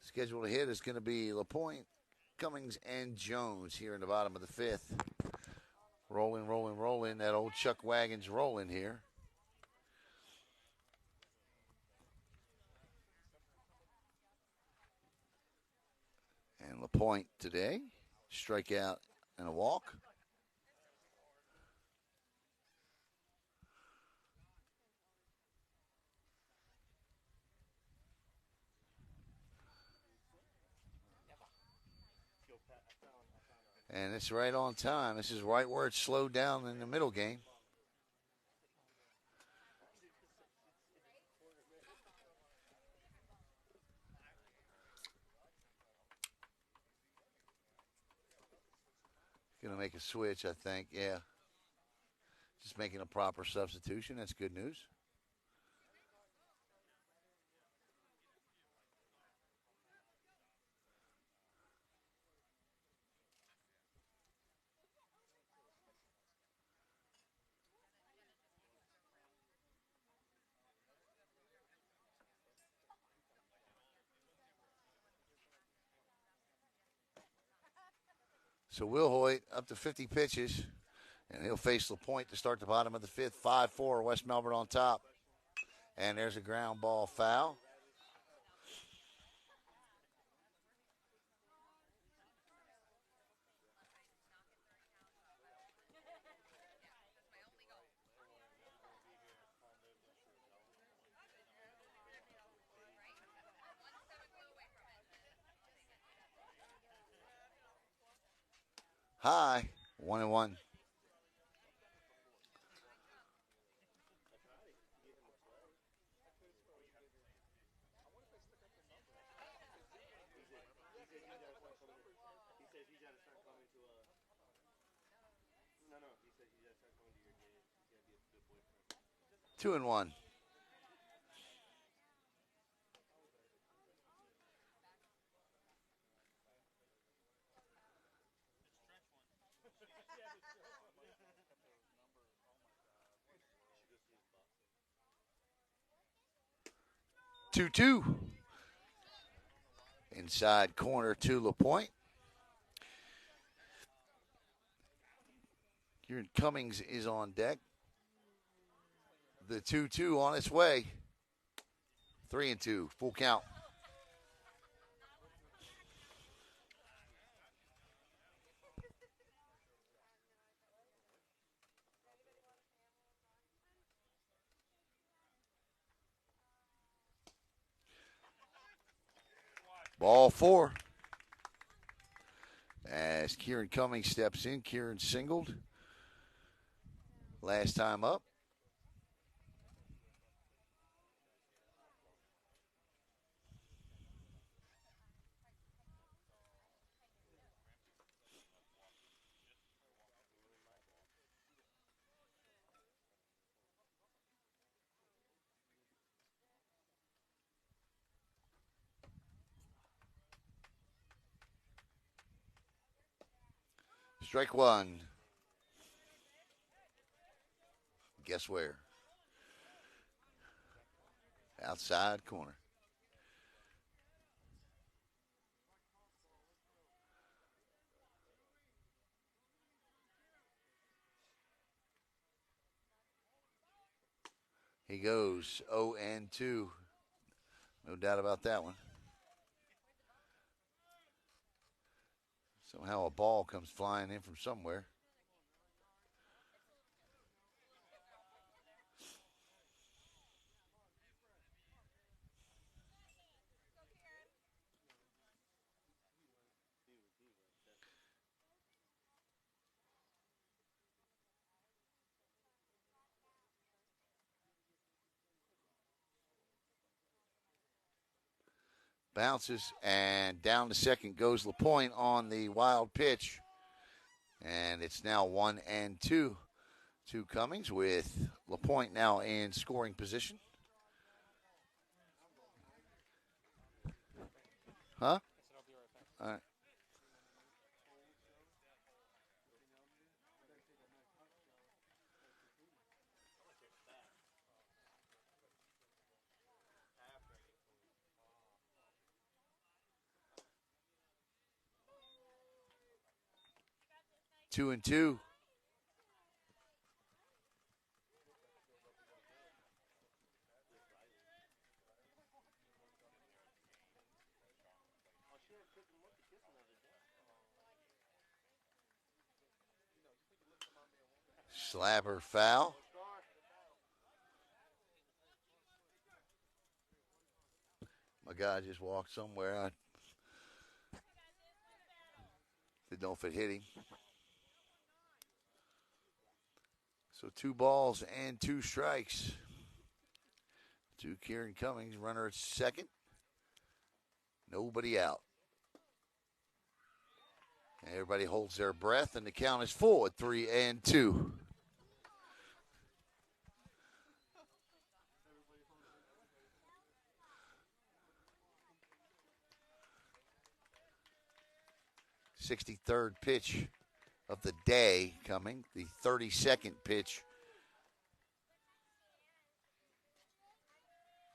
Speaker 1: Scheduled to hit is going to be LaPointe, Cummings, and Jones here in the bottom of the 5th. Rolling. That old Chuck Wagon's rolling here. And LaPointe today, strikeout and a walk. And it's right on time. This is right where it slowed down in the middle game. Going to make a switch, I think. Yeah. Just making a proper substitution. That's good news. So Will Hoyt up to 50 pitches, and he'll face LaPointe to start the bottom of the fifth. 5-4, West Melbourne on top. And there's a ground ball foul. High, 1-1. Two and one. Two. Inside corner to LaPointe. Kieran Cummings is on deck. The 2-2 on its way. 3-2, full count. Ball four. As Kieran Cummings steps in, Kieran singled last time up. Strike one. Guess where? Outside corner. He goes 0-2. No doubt about that one. Somehow a ball comes flying in from somewhere. Bounces, and down to second goes LaPointe on the wild pitch. And it's now 1-2 to Cummings, with LaPointe now in scoring position. Huh? All right. Two and two. Slapper foul. My guy just walked somewhere. I Didn't know if it hit him. So 2 balls and 2 strikes to Kieran Cummings. Runner at second. Nobody out. Everybody holds their breath, and the count is full at 3-2. "63rd pitch of the day coming, the 32nd pitch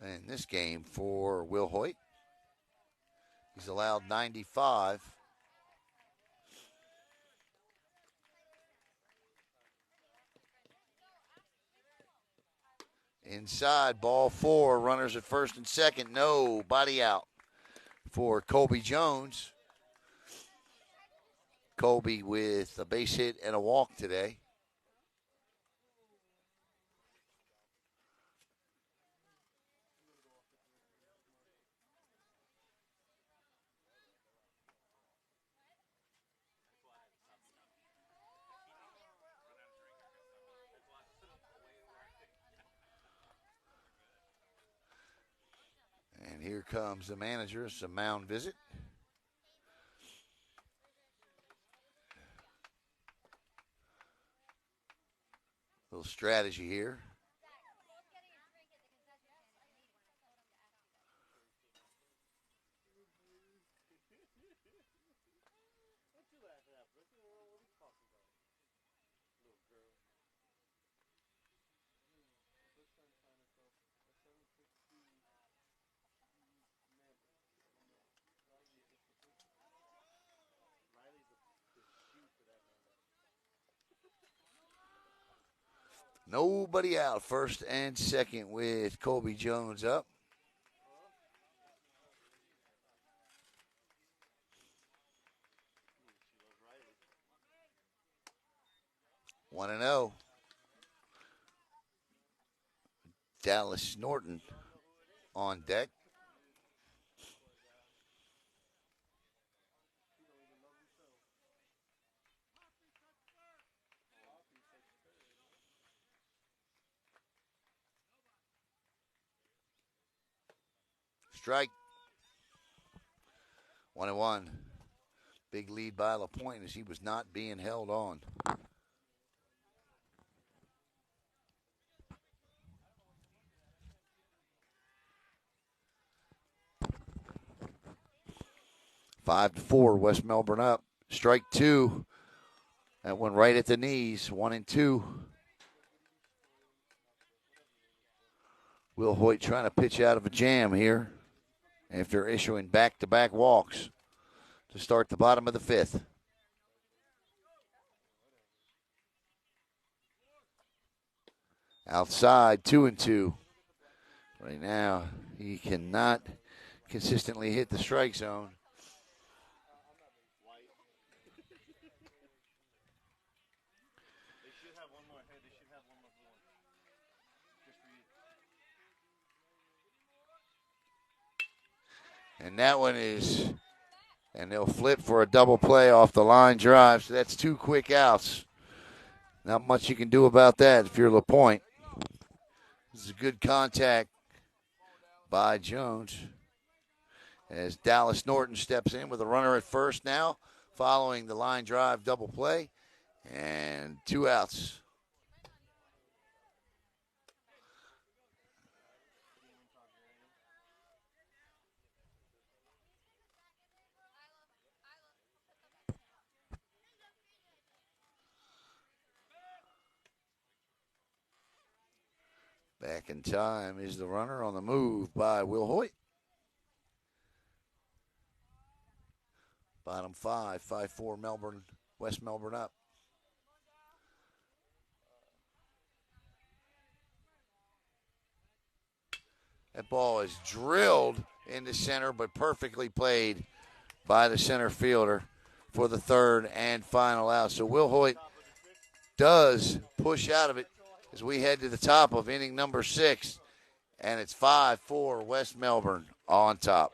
Speaker 1: in this game for Will Hoyt. He's allowed 95. Inside, ball 4, runners at first and second, nobody out for Colby Jones. Colby with a base hit and a walk today. And here comes the manager, some mound visit. Little strategy here. Nobody out, first and second with Colby Jones up. One and 0. Dallas Norton on deck. Strike. 1-1. Big lead by LaPointe as he was not being held on. Five to 4, West Melbourne up. Strike 2. That one right at the knees. 1-2. Will Hoyt trying to pitch out of a jam here after issuing back-to-back walks to start the bottom of the 5th. Outside, 2-2. Right now, he cannot consistently hit the strike zone. And that one is, and they'll flip for a double play off the line drive. So that's 2 quick outs. Not much you can do about that if you're LaPointe. This is a good contact by Jones as Dallas Norton steps in with a runner at first now, following the line drive double play, and 2 outs. Back in time is the runner on the move by Will Hoyt. Bottom 5, 5-4 Melbourne, West Melbourne up. That ball is drilled into center, but perfectly played by the center fielder for the 3rd and final out. So Will Hoyt does push out of it as we head to the top of inning number 6, and it's 5-4 West Melbourne on top.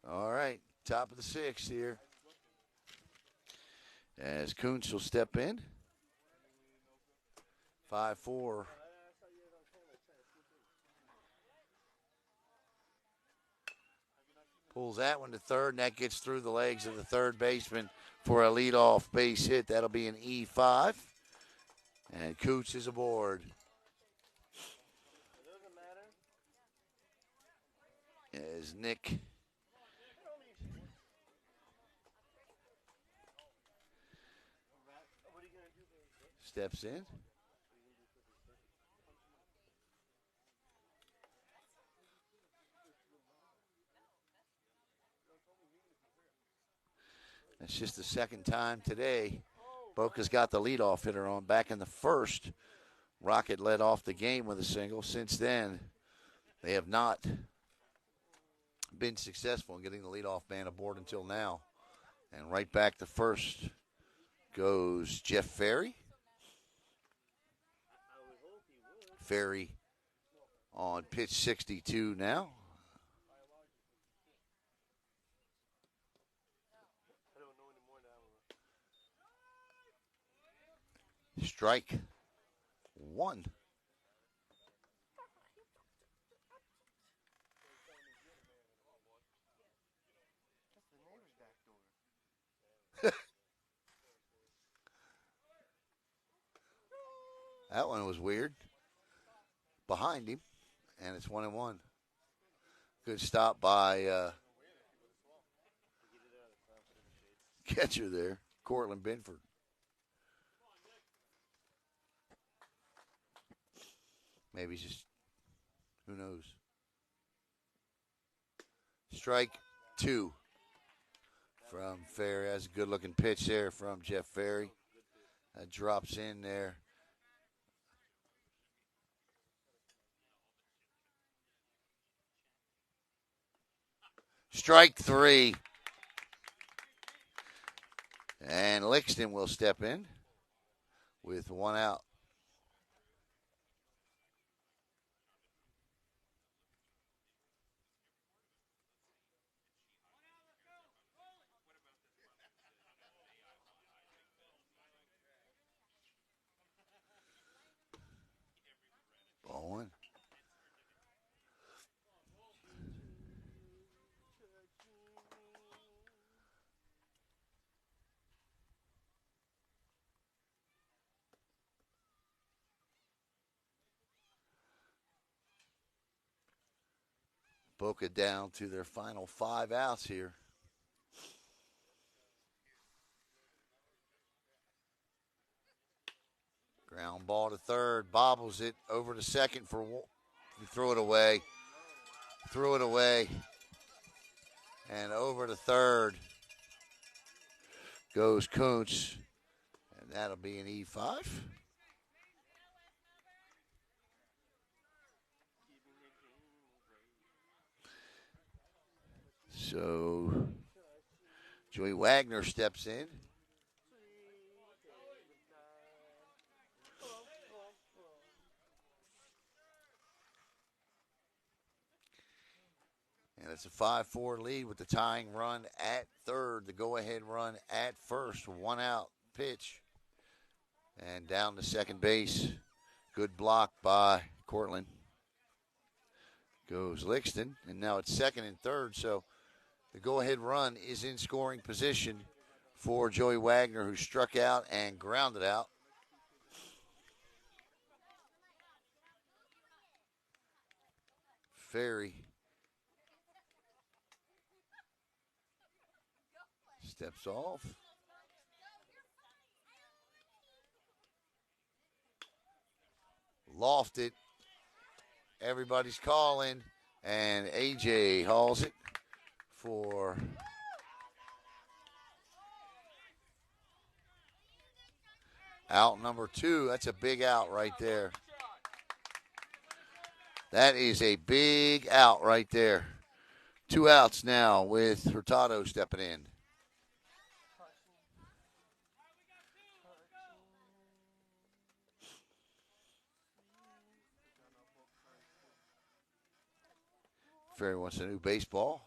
Speaker 1: All right, top of the sixth here. As Kuntz will step in. 5-4. Pulls that one to third, and that gets through the legs of the third baseman for a leadoff base hit. That'll be an E5. And Kuntz is aboard. As Nick steps in. That's just the second time today Boca's got the leadoff hitter on. Back in the first, Rocket led off the game with a single. Since then, they have not been successful in getting the leadoff man aboard until now. And right back to first goes Jeff Ferry. Ferry on pitch 62 now. Strike one. That one was weird. Behind him, and it's 1-1. Good stop by catcher there, Cortland Binford. Maybe he's just, who knows. Strike two from Ferry. That's a good-looking pitch there from Jeff Ferry. That drops in there. Strike three. And Lixton will step in with one out. Ball one. Boca down to their final 5 outs here. Ground ball to third, bobbles it over to second for threw it away. Threw it away. And over to third goes Kuntz. And that'll be an E5. So Joey Wagner steps in. And it's a 5-4 lead with the tying run at third, the go-ahead run at first. 1 out pitch. And down to second base. Good block by Cortland. Goes Lixton. And now it's second and third. So the go-ahead run is in scoring position for Joey Wagner, who struck out and grounded out. Ferry steps off. Lofted. Everybody's calling, and AJ hauls it for out number 2. That's a big out right there. That is a big out right there. 2 outs now with Hurtado stepping in. Ferry wants a new baseball.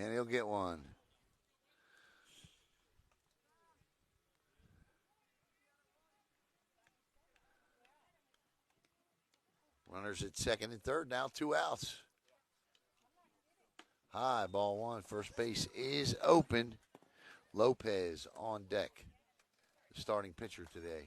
Speaker 1: And he'll get one. Runners at second and third. Now 2 outs. High, ball one. First base is open. Lopez on deck. The starting pitcher today.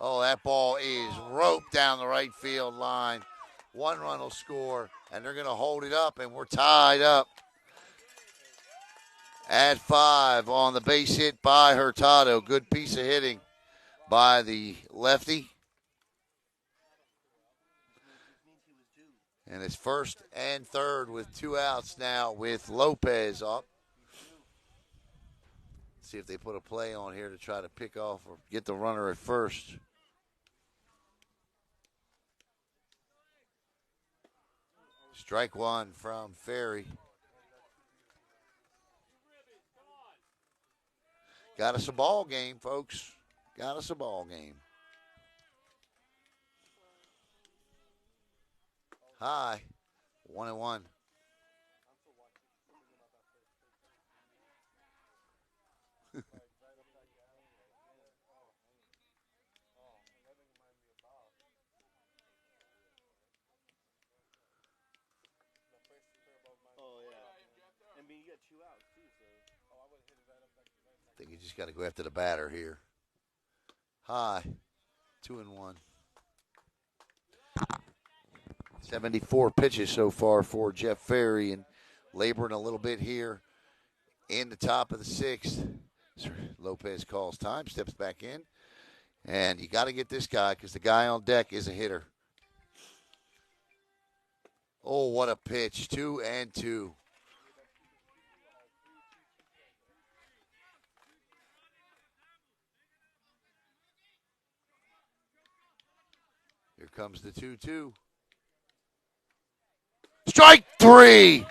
Speaker 1: Oh, that ball is roped down the right field line. 1 run will score, and they're going to hold it up, and we're tied up at 5 on the base hit by Hurtado. Good piece of hitting by the lefty. And it's first and third with 2 outs now with Lopez up. See if they put a play on here to try to pick off or get the runner at first. Strike one from Ferry. Got us a ball game, folks. Got us a ball game. High, 1-1. I think you just got to go after the batter here. High, 2-1. 74 pitches so far for Jeff Ferry, and laboring a little bit here in the top of the 6th. Lopez calls time, steps back in, and you got to get this guy because the guy on deck is a hitter. Oh, what a pitch. 2-2. Here comes the 2-2. Strike 3!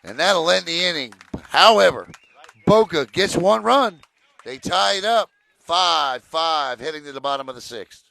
Speaker 1: And that'll end the inning. However, Boca gets 1 run. They tie it up 5-5 heading to the bottom of the 6th.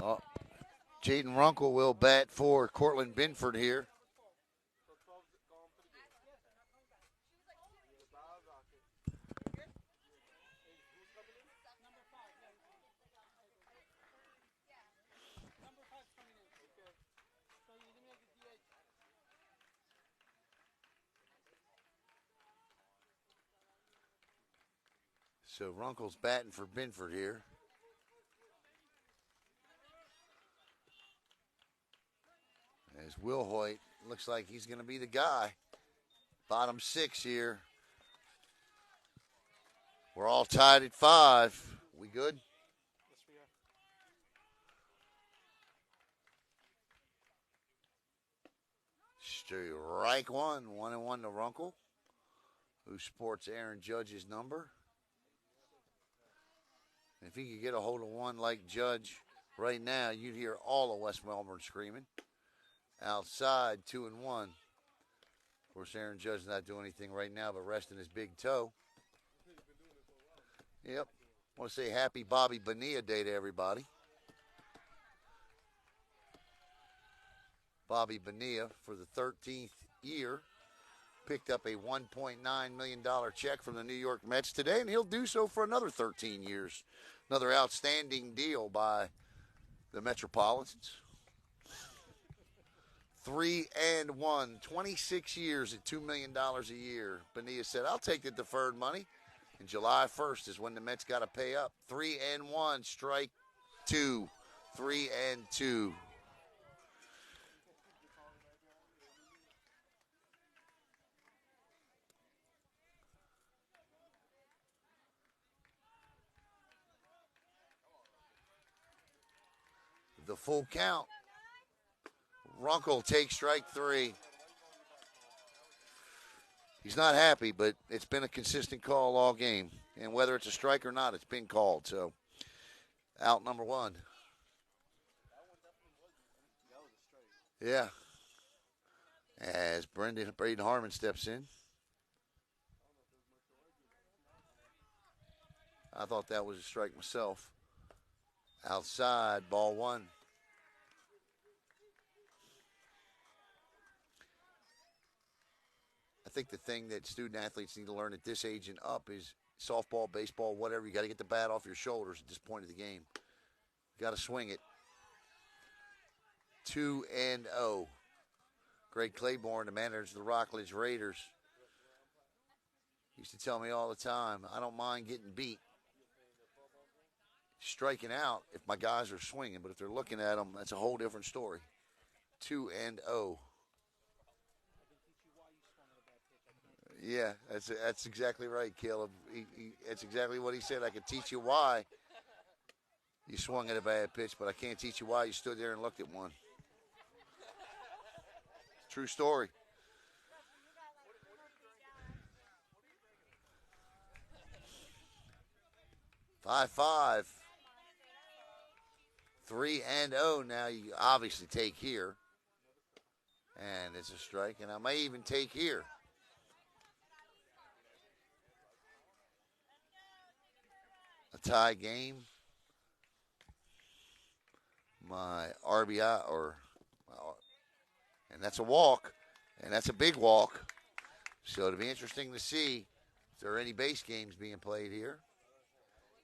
Speaker 1: Oh, Jaden Runkle will bat for Cortland Binford here.
Speaker 2: So 12's gone for the game. Bye, Rocket. Who's coming in? Okay.
Speaker 1: So Runkle's batting for Binford here. As Will Hoyt looks like he's going to be the guy. Bottom 6 here. We're all tied at 5. We good?
Speaker 2: Yes, we are.
Speaker 1: Strike one. 1-1 to Runkle, who sports Aaron Judge's number. If he could get a hold of one like Judge right now, you'd hear all of West Melbourne screaming. Outside, 2-1. Of course, Aaron Judge's not doing anything right now but resting his big toe. Yep. I want to say happy Bobby Bonilla Day to everybody. Bobby Bonilla, for the 13th year, picked up a $1.9 million check from the New York Mets today, and he'll do so for another 13 years. Another outstanding deal by the Metropolitans. 3-1, 26 years at $2 million a year. Bonilla said, I'll take the deferred money. And July 1st is when the Mets got to pay up. 3-1, strike 2. 3-2. The full count. Runkle takes strike 3. He's not happy, but it's been a consistent call all game. And whether it's a strike or not, it's been called. So, out number 1. Yeah. As Braden Harmon steps in. I thought that was a strike myself. Outside, ball 1. I think the thing that student athletes need to learn at this age and up is softball, baseball, whatever. You got to get the bat off your shoulders at this point of the game. You got to swing it. 2-0. Greg Claiborne, the manager of the Rockledge Raiders, used to tell me all the time, I don't mind getting beat, striking out if my guys are swinging, but if they're looking at them, that's a whole different story. 2-0. Yeah, that's exactly right, Caleb. That's exactly what he said. I could teach you why you swung at a bad pitch, but I can't teach you why you stood there and looked at one. True story. Five. 3-0 now. You obviously take here. And it's a strike, and I may even take here. A tie game. My RBI, and that's a walk, and that's a big walk. So it'll be interesting to see if there are any base games being played here.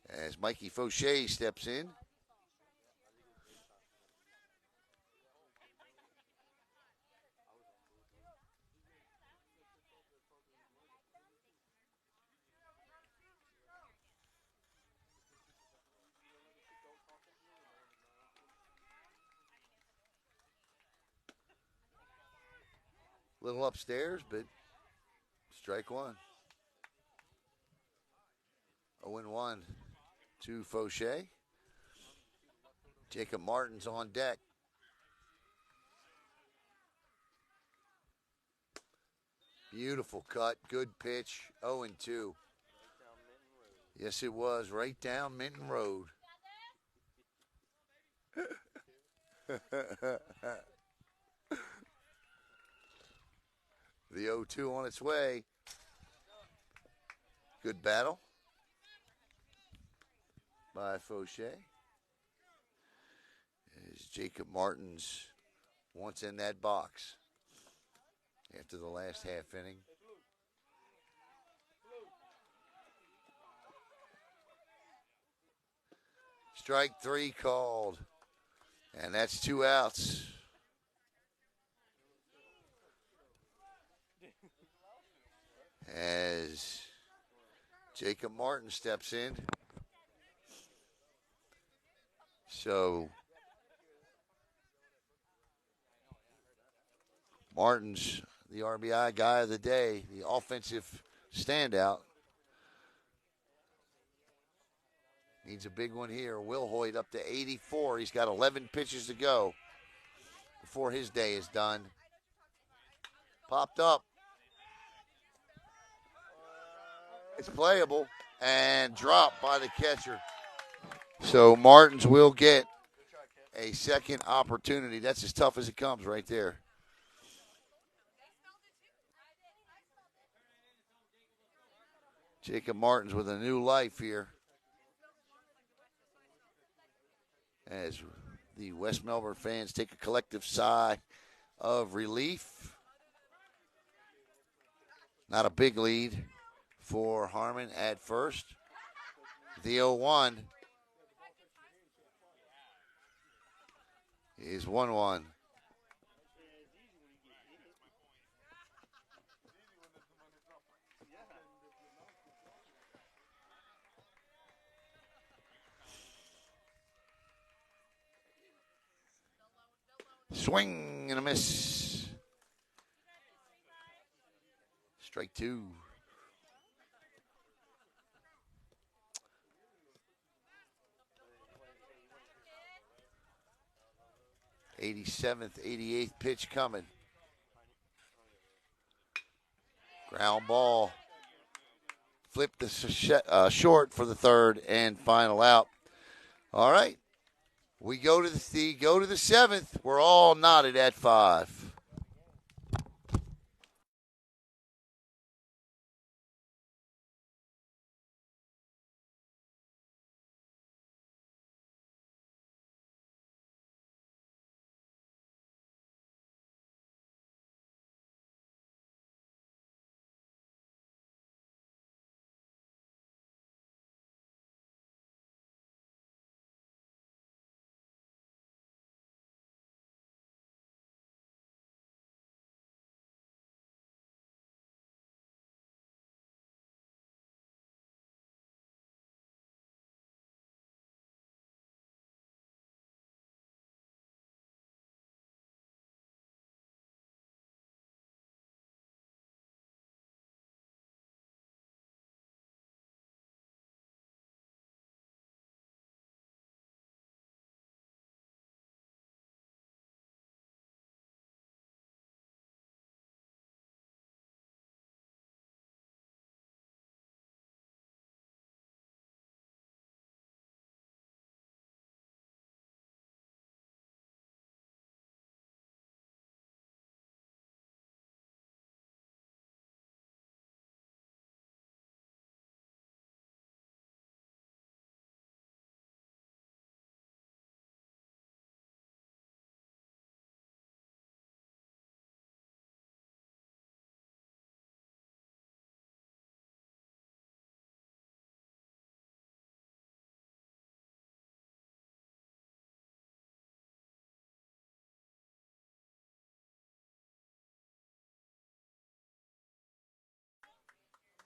Speaker 1: As Mikey Faucher steps in. Little upstairs, but strike 1. 0-1 to Faucher. Jacob Martens on deck. Beautiful cut, good pitch, 0-2. Yes, it was, right down Minton Road. The 0-2 on its way. Good battle by Faucher. As Jacob Martens once in that box after the last half inning. Strike 3 called. And that's 2 outs. As Jacob Martin steps in. So Martin's the RBI guy of the day, the offensive standout. Needs a big one here. Will Hoyt up to 84. He's got 11 pitches to go before his day is done. Popped up. It's playable and dropped by the catcher. So Martins will get a second opportunity. That's as tough as it comes right there. Jacob Martins with a new life here. As the West Melbourne fans take a collective sigh of relief. Not a big lead for Harmon at first. The 0-1 is 1-1. Swing and a miss. Strike 2. '87th, 88th pitch coming. Ground ball. Flip the short for the third and final out. All right. We go to the 7th. We're all knotted at 5.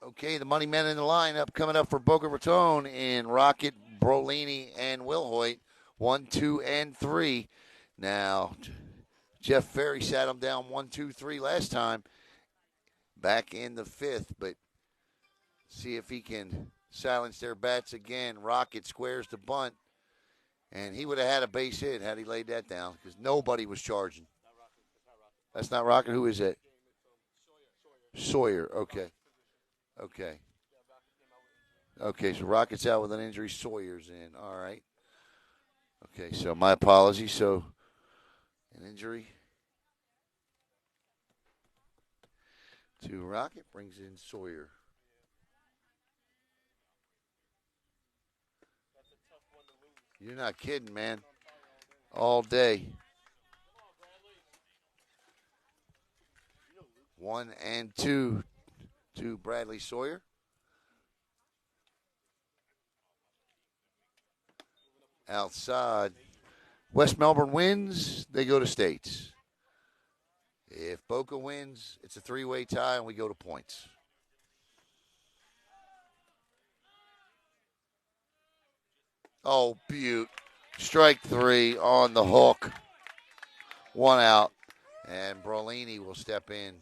Speaker 1: Okay, the money men in the lineup coming up for Boca Raton in Rocket, Brolini, and Will Hoyt. 1, 2, and 3. Now, Jeff Ferry sat him down 1, 2, 3 last time. Back in the 5th, but see if he can silence their bats again. Rocket squares the bunt, and he would have had a base hit had he laid that down because nobody was charging. That's not Rocket. Who is it? Sawyer. Okay. Okay, so Rocket's out with an injury. Sawyer's in. All right. Okay, so my apologies. So, an injury to Rocket brings in Sawyer. You're not kidding, man. all day. 1-2 to Bradley Sawyer. Outside. West Melbourne wins, they go to states. If Boca wins, it's a three-way tie, and we go to points. Oh, Butte. Strike 3 on the hook. 1 out, and Berlini will step in.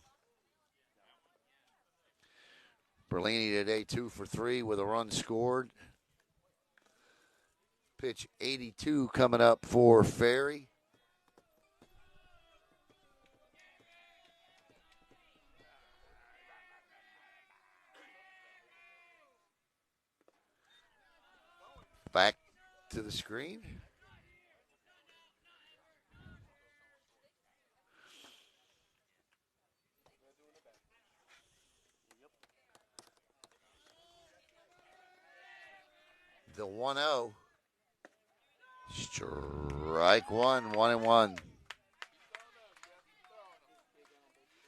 Speaker 1: Berlini today 2 for 3 with a run scored. Pitch 82 coming up for Ferry. Back to the screen. The 1-0. Strike 1, 1-1.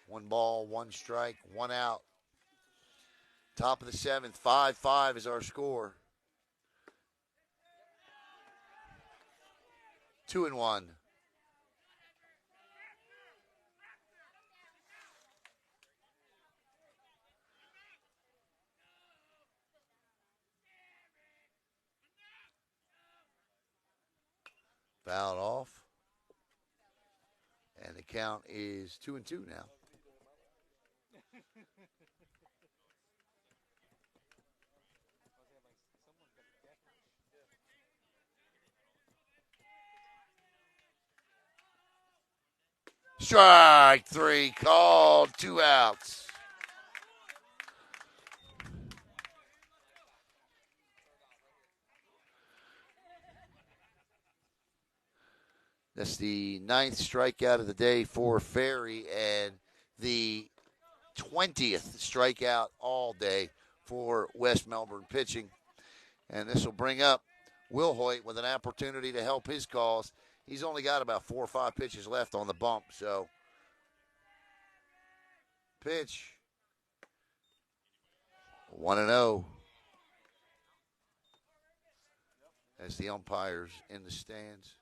Speaker 1: 1 ball, 1 strike, 1 out. Top of the 7th, 5-5 is our score. 2-1. Fouled off. And the count is 2-2 now. Strike 3 called, 2 outs. That's the 9th strikeout of the day for Ferry and the 20th strikeout all day for West Melbourne pitching. And this will bring up Will Hoyt with an opportunity to help his cause. He's only got about 4 or 5 pitches left on the bump, so pitch 1-0 as the umpires in the stands.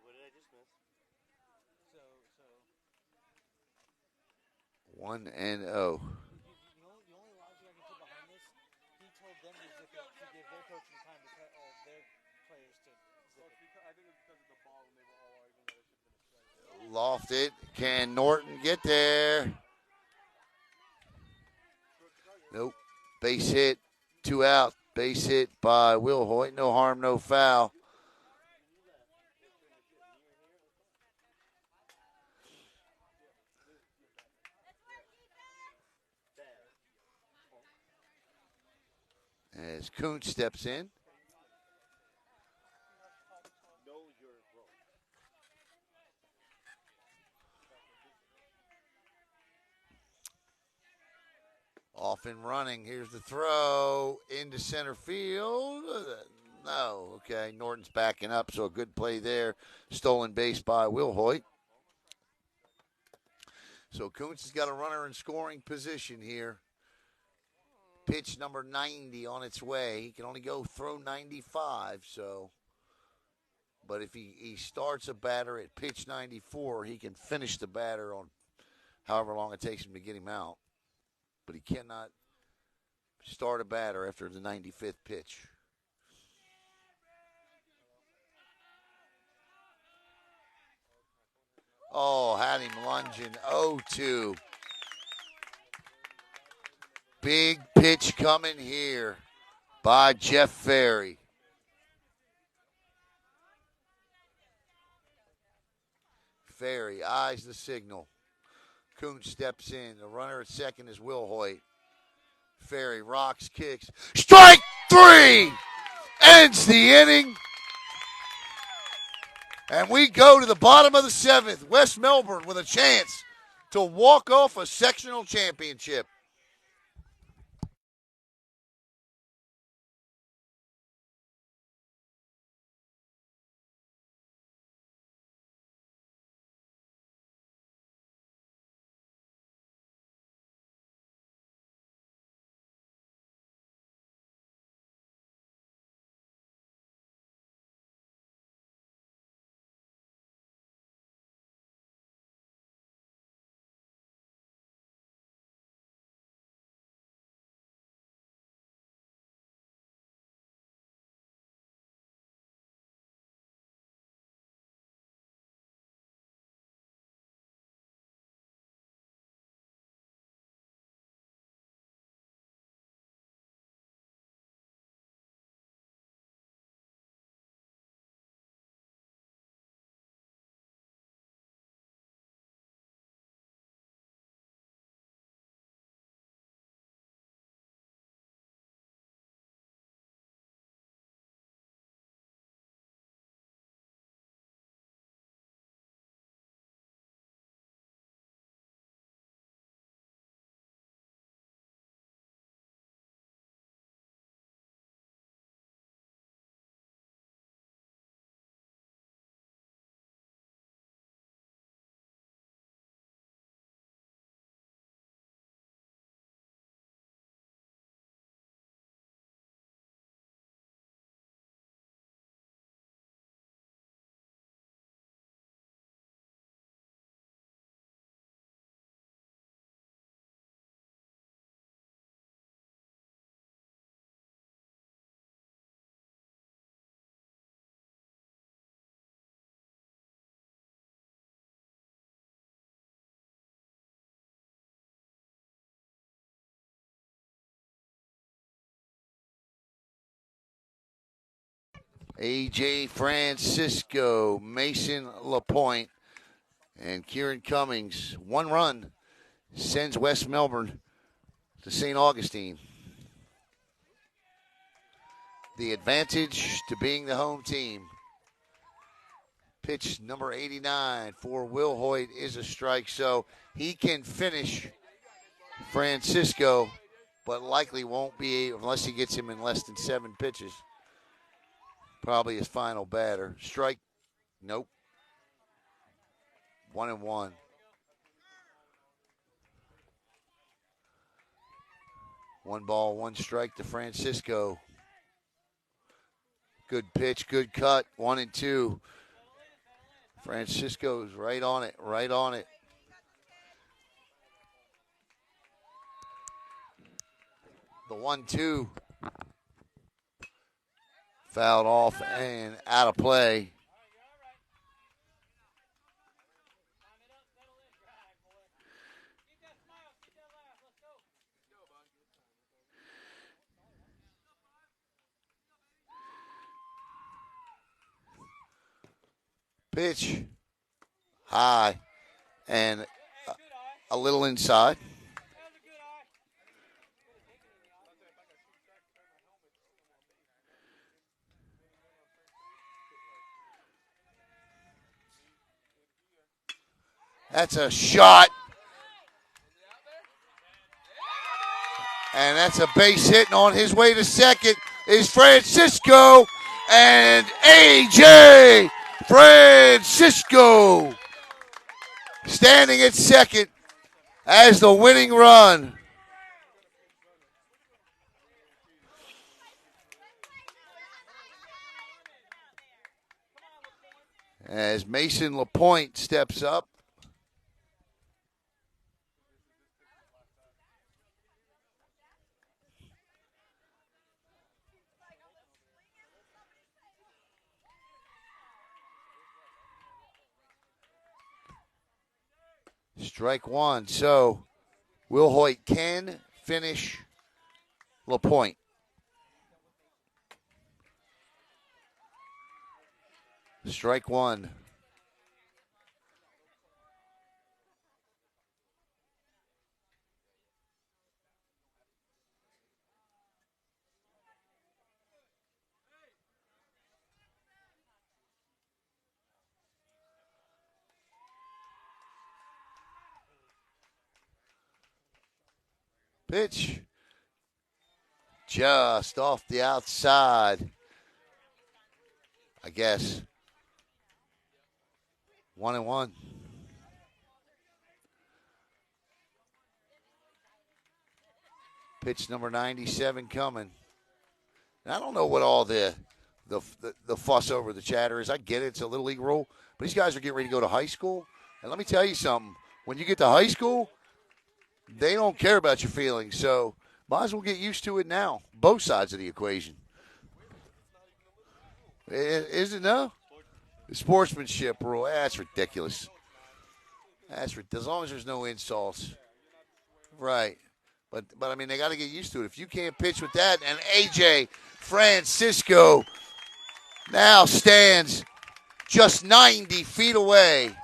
Speaker 2: What did I just miss?
Speaker 1: 1-0.
Speaker 3: The only logic I can put behind this, he told them to zip it to give their coach time to cut their players to zip it.
Speaker 2: I think it's because of the ball when they were all arguing that it should have been a strike.
Speaker 1: Lofted. Can Norton get there? Nope. Base hit. 2 out. Base hit by Will Hoyt. No harm, no foul. As Kuntz steps in. Off and running. Here's the throw into center field. No. Okay. Norton's backing up, so a good play there. Stolen base by Will Hoyt. So Kuntz has got a runner in scoring position here. Pitch number 90 on its way. He can only go throw 95, so. But if he starts a batter at pitch 94, he can finish the batter on however long it takes him to get him out. But he cannot start a batter after the 95th pitch. Oh, had him lunging 0-2. Big pitch coming here by Jeff Ferry. Ferry eyes the signal. Coons steps in. The runner at second is Will Hoyt. Ferry rocks, kicks. Strike three! Ends the inning. And we go to the bottom of the seventh. West Melbourne with a chance to walk off a sectional championship. A.J. Francisco, Mason LaPointe, and Kieran Cummings. One run sends West Melbourne to St. Augustine. The advantage to being the home team. Pitch number 89 for Will Hoyt is a strike, so he can finish Francisco, but likely won't be unless he gets him in less than 7 pitches. Probably his final batter. Strike, nope. 1-1. One ball, one strike to Francisco. Good pitch, good cut. 1-2. Francisco's right on it, right on it. The 1-2 fouled off and out of play. Pitch high and a little inside. That's a shot. And that's a base hit, and on his way to second is Francisco and A.J. Francisco standing at second as the winning run. As Mason LaPointe steps up. Strike one. So Will Hoyt can finish LaPointe. Strike one. Pitch. Just off the outside. I guess. 1-1. Pitch number 97 coming. And I don't know what all the fuss over the chatter is. I get it. It's a Little League rule. But these guys are getting ready to go to high school. And let me tell you something. When you get to high school, they don't care about your feelings. So might as well get used to it now. Both sides of the equation. Is it no? The sportsmanship rule. That's ridiculous. As long as there's no insults. Right. But I mean, they got to get used to it. If you can't pitch with that, and A.J. Francisco now stands just 90 feet away.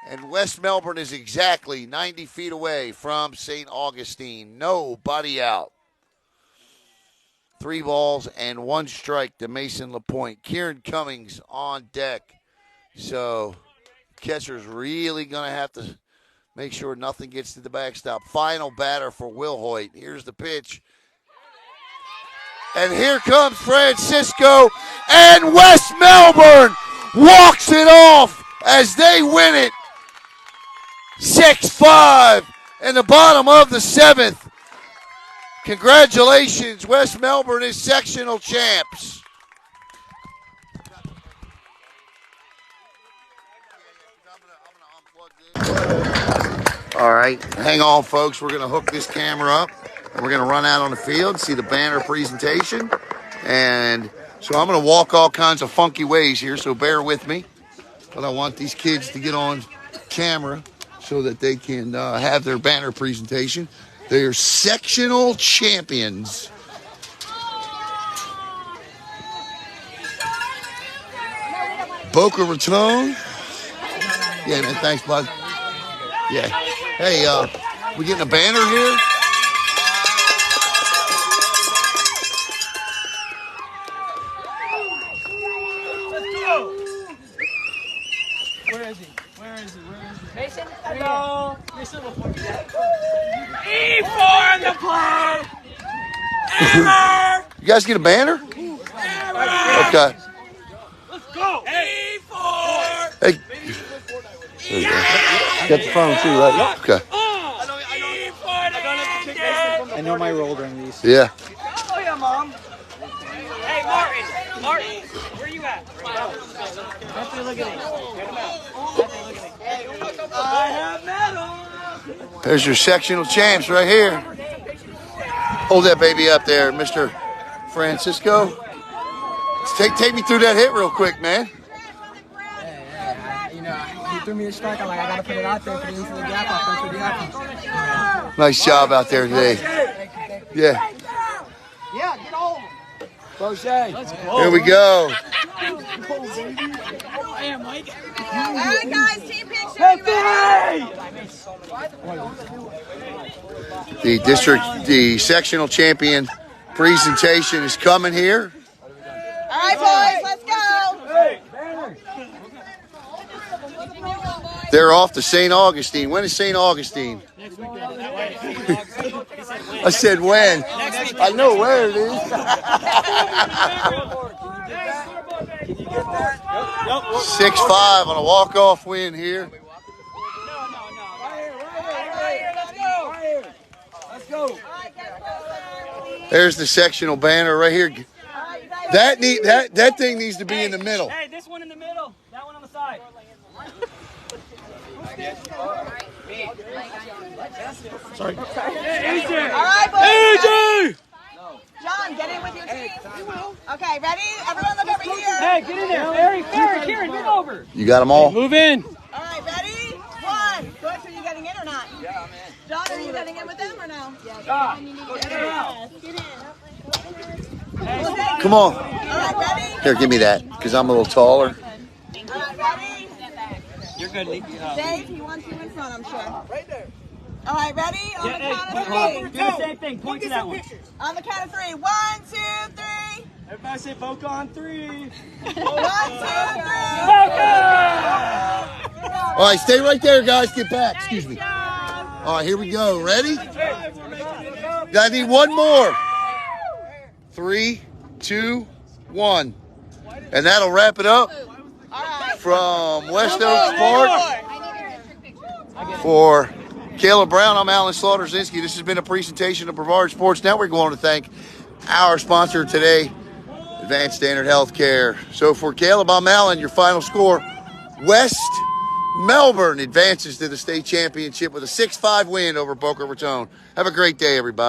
Speaker 1: And West Melbourne is exactly 90 feet away from St. Augustine. Nobody out. 3 balls and 1 strike to Mason LaPointe. Kieran Cummings on deck. So catcher's really going to have to make sure nothing gets to the backstop. Final batter for Will Hoyt. Here's the pitch. And here comes Francisco. And West Melbourne walks it off as they win it. 6-5 in the bottom of the 7th. Congratulations, West Melbourne is sectional champs. All right, hang on, folks. We're going to hook this camera up, and we're going to run out on the field, see the banner presentation. And so I'm going to walk all kinds of funky ways here, so bear with me. But I want these kids to get on camera so that they can have their banner presentation. They're sectional champions. Boca Raton. Yeah, man, thanks, bud. Yeah. Hey, we getting a banner here?
Speaker 4: Let's go. Where is he? Mason? Hello. Mason will point you out. E4 in the play. Hammer.
Speaker 1: You guys get a banner?
Speaker 4: Hammer.
Speaker 1: Okay.
Speaker 4: Let's go. E4.
Speaker 1: Hey. There you go. Got the phone too, right? Okay.
Speaker 3: I know my role during these.
Speaker 1: Yeah.
Speaker 4: Oh yeah, Mom. Hey, Martin, where you at? After look at me. Get him out. I have medal.
Speaker 1: There's your sectional champs right here. Hold that baby up there, Mr. Francisco. Take me through that hit real quick, man.
Speaker 5: He threw me a strike. I'm like, I gotta put it out there for the into the gap. I'll throw to the gap.
Speaker 1: Nice job out there today. Yeah.
Speaker 5: Yeah, get all of them. Faucher. Let's go.
Speaker 1: Here we go.
Speaker 5: Hey, Mike.
Speaker 6: All right, guys, team picture.
Speaker 1: The sectional champion presentation is coming here.
Speaker 6: All right, boys, let's go.
Speaker 1: They're off to St. Augustine. When is St. Augustine? I said when. I know where it is. 6-5 on a walk-off win here.
Speaker 5: Let's go.
Speaker 1: There's the sectional banner right here. That thing needs to be in the middle.
Speaker 4: Hey, this one in the middle. That one on the side.
Speaker 5: Sorry.
Speaker 6: All right, boys.
Speaker 4: AJ!
Speaker 6: John, get in with your team. Okay, ready? Everyone look over here.
Speaker 4: Hey, get in there. Barry, Kieran, move over.
Speaker 1: You got them all?
Speaker 4: Move in.
Speaker 6: All right, ready? 1. Bush, are you getting in or not? Yeah, I'm in. John, are you getting in with them or no?
Speaker 4: Stop.
Speaker 6: Get in.
Speaker 1: Come on.
Speaker 6: All right, ready?
Speaker 1: Here, give me that, because I'm a little taller.
Speaker 6: All right, ready?
Speaker 4: You're good, Nikki.
Speaker 6: Dave, he wants you in front, I'm sure. Right there. All right, ready? On the count of
Speaker 4: Do
Speaker 6: 3.
Speaker 4: the same thing. Point to that one.
Speaker 6: On the count of 3. 1, 2, 3.
Speaker 4: Everybody say Boca on 3.
Speaker 6: 1, 2, 3.
Speaker 4: Boca!
Speaker 1: All right, stay right there, guys. Get back. Excuse me. All right, here we go. Ready? I need one more. 3, 2, 1. And that'll wrap it up from West Oaks Park. For Caleb Brown, I'm Alan Slaughter-Zinski. This has been a presentation of Brevard Sports Network. We want to thank our sponsor today, Advanced Standard Healthcare. So for Caleb, I'm Alan. Your final score, West Melbourne advances to the state championship with a 6-5 win over Boca Raton. Have a great day, everybody.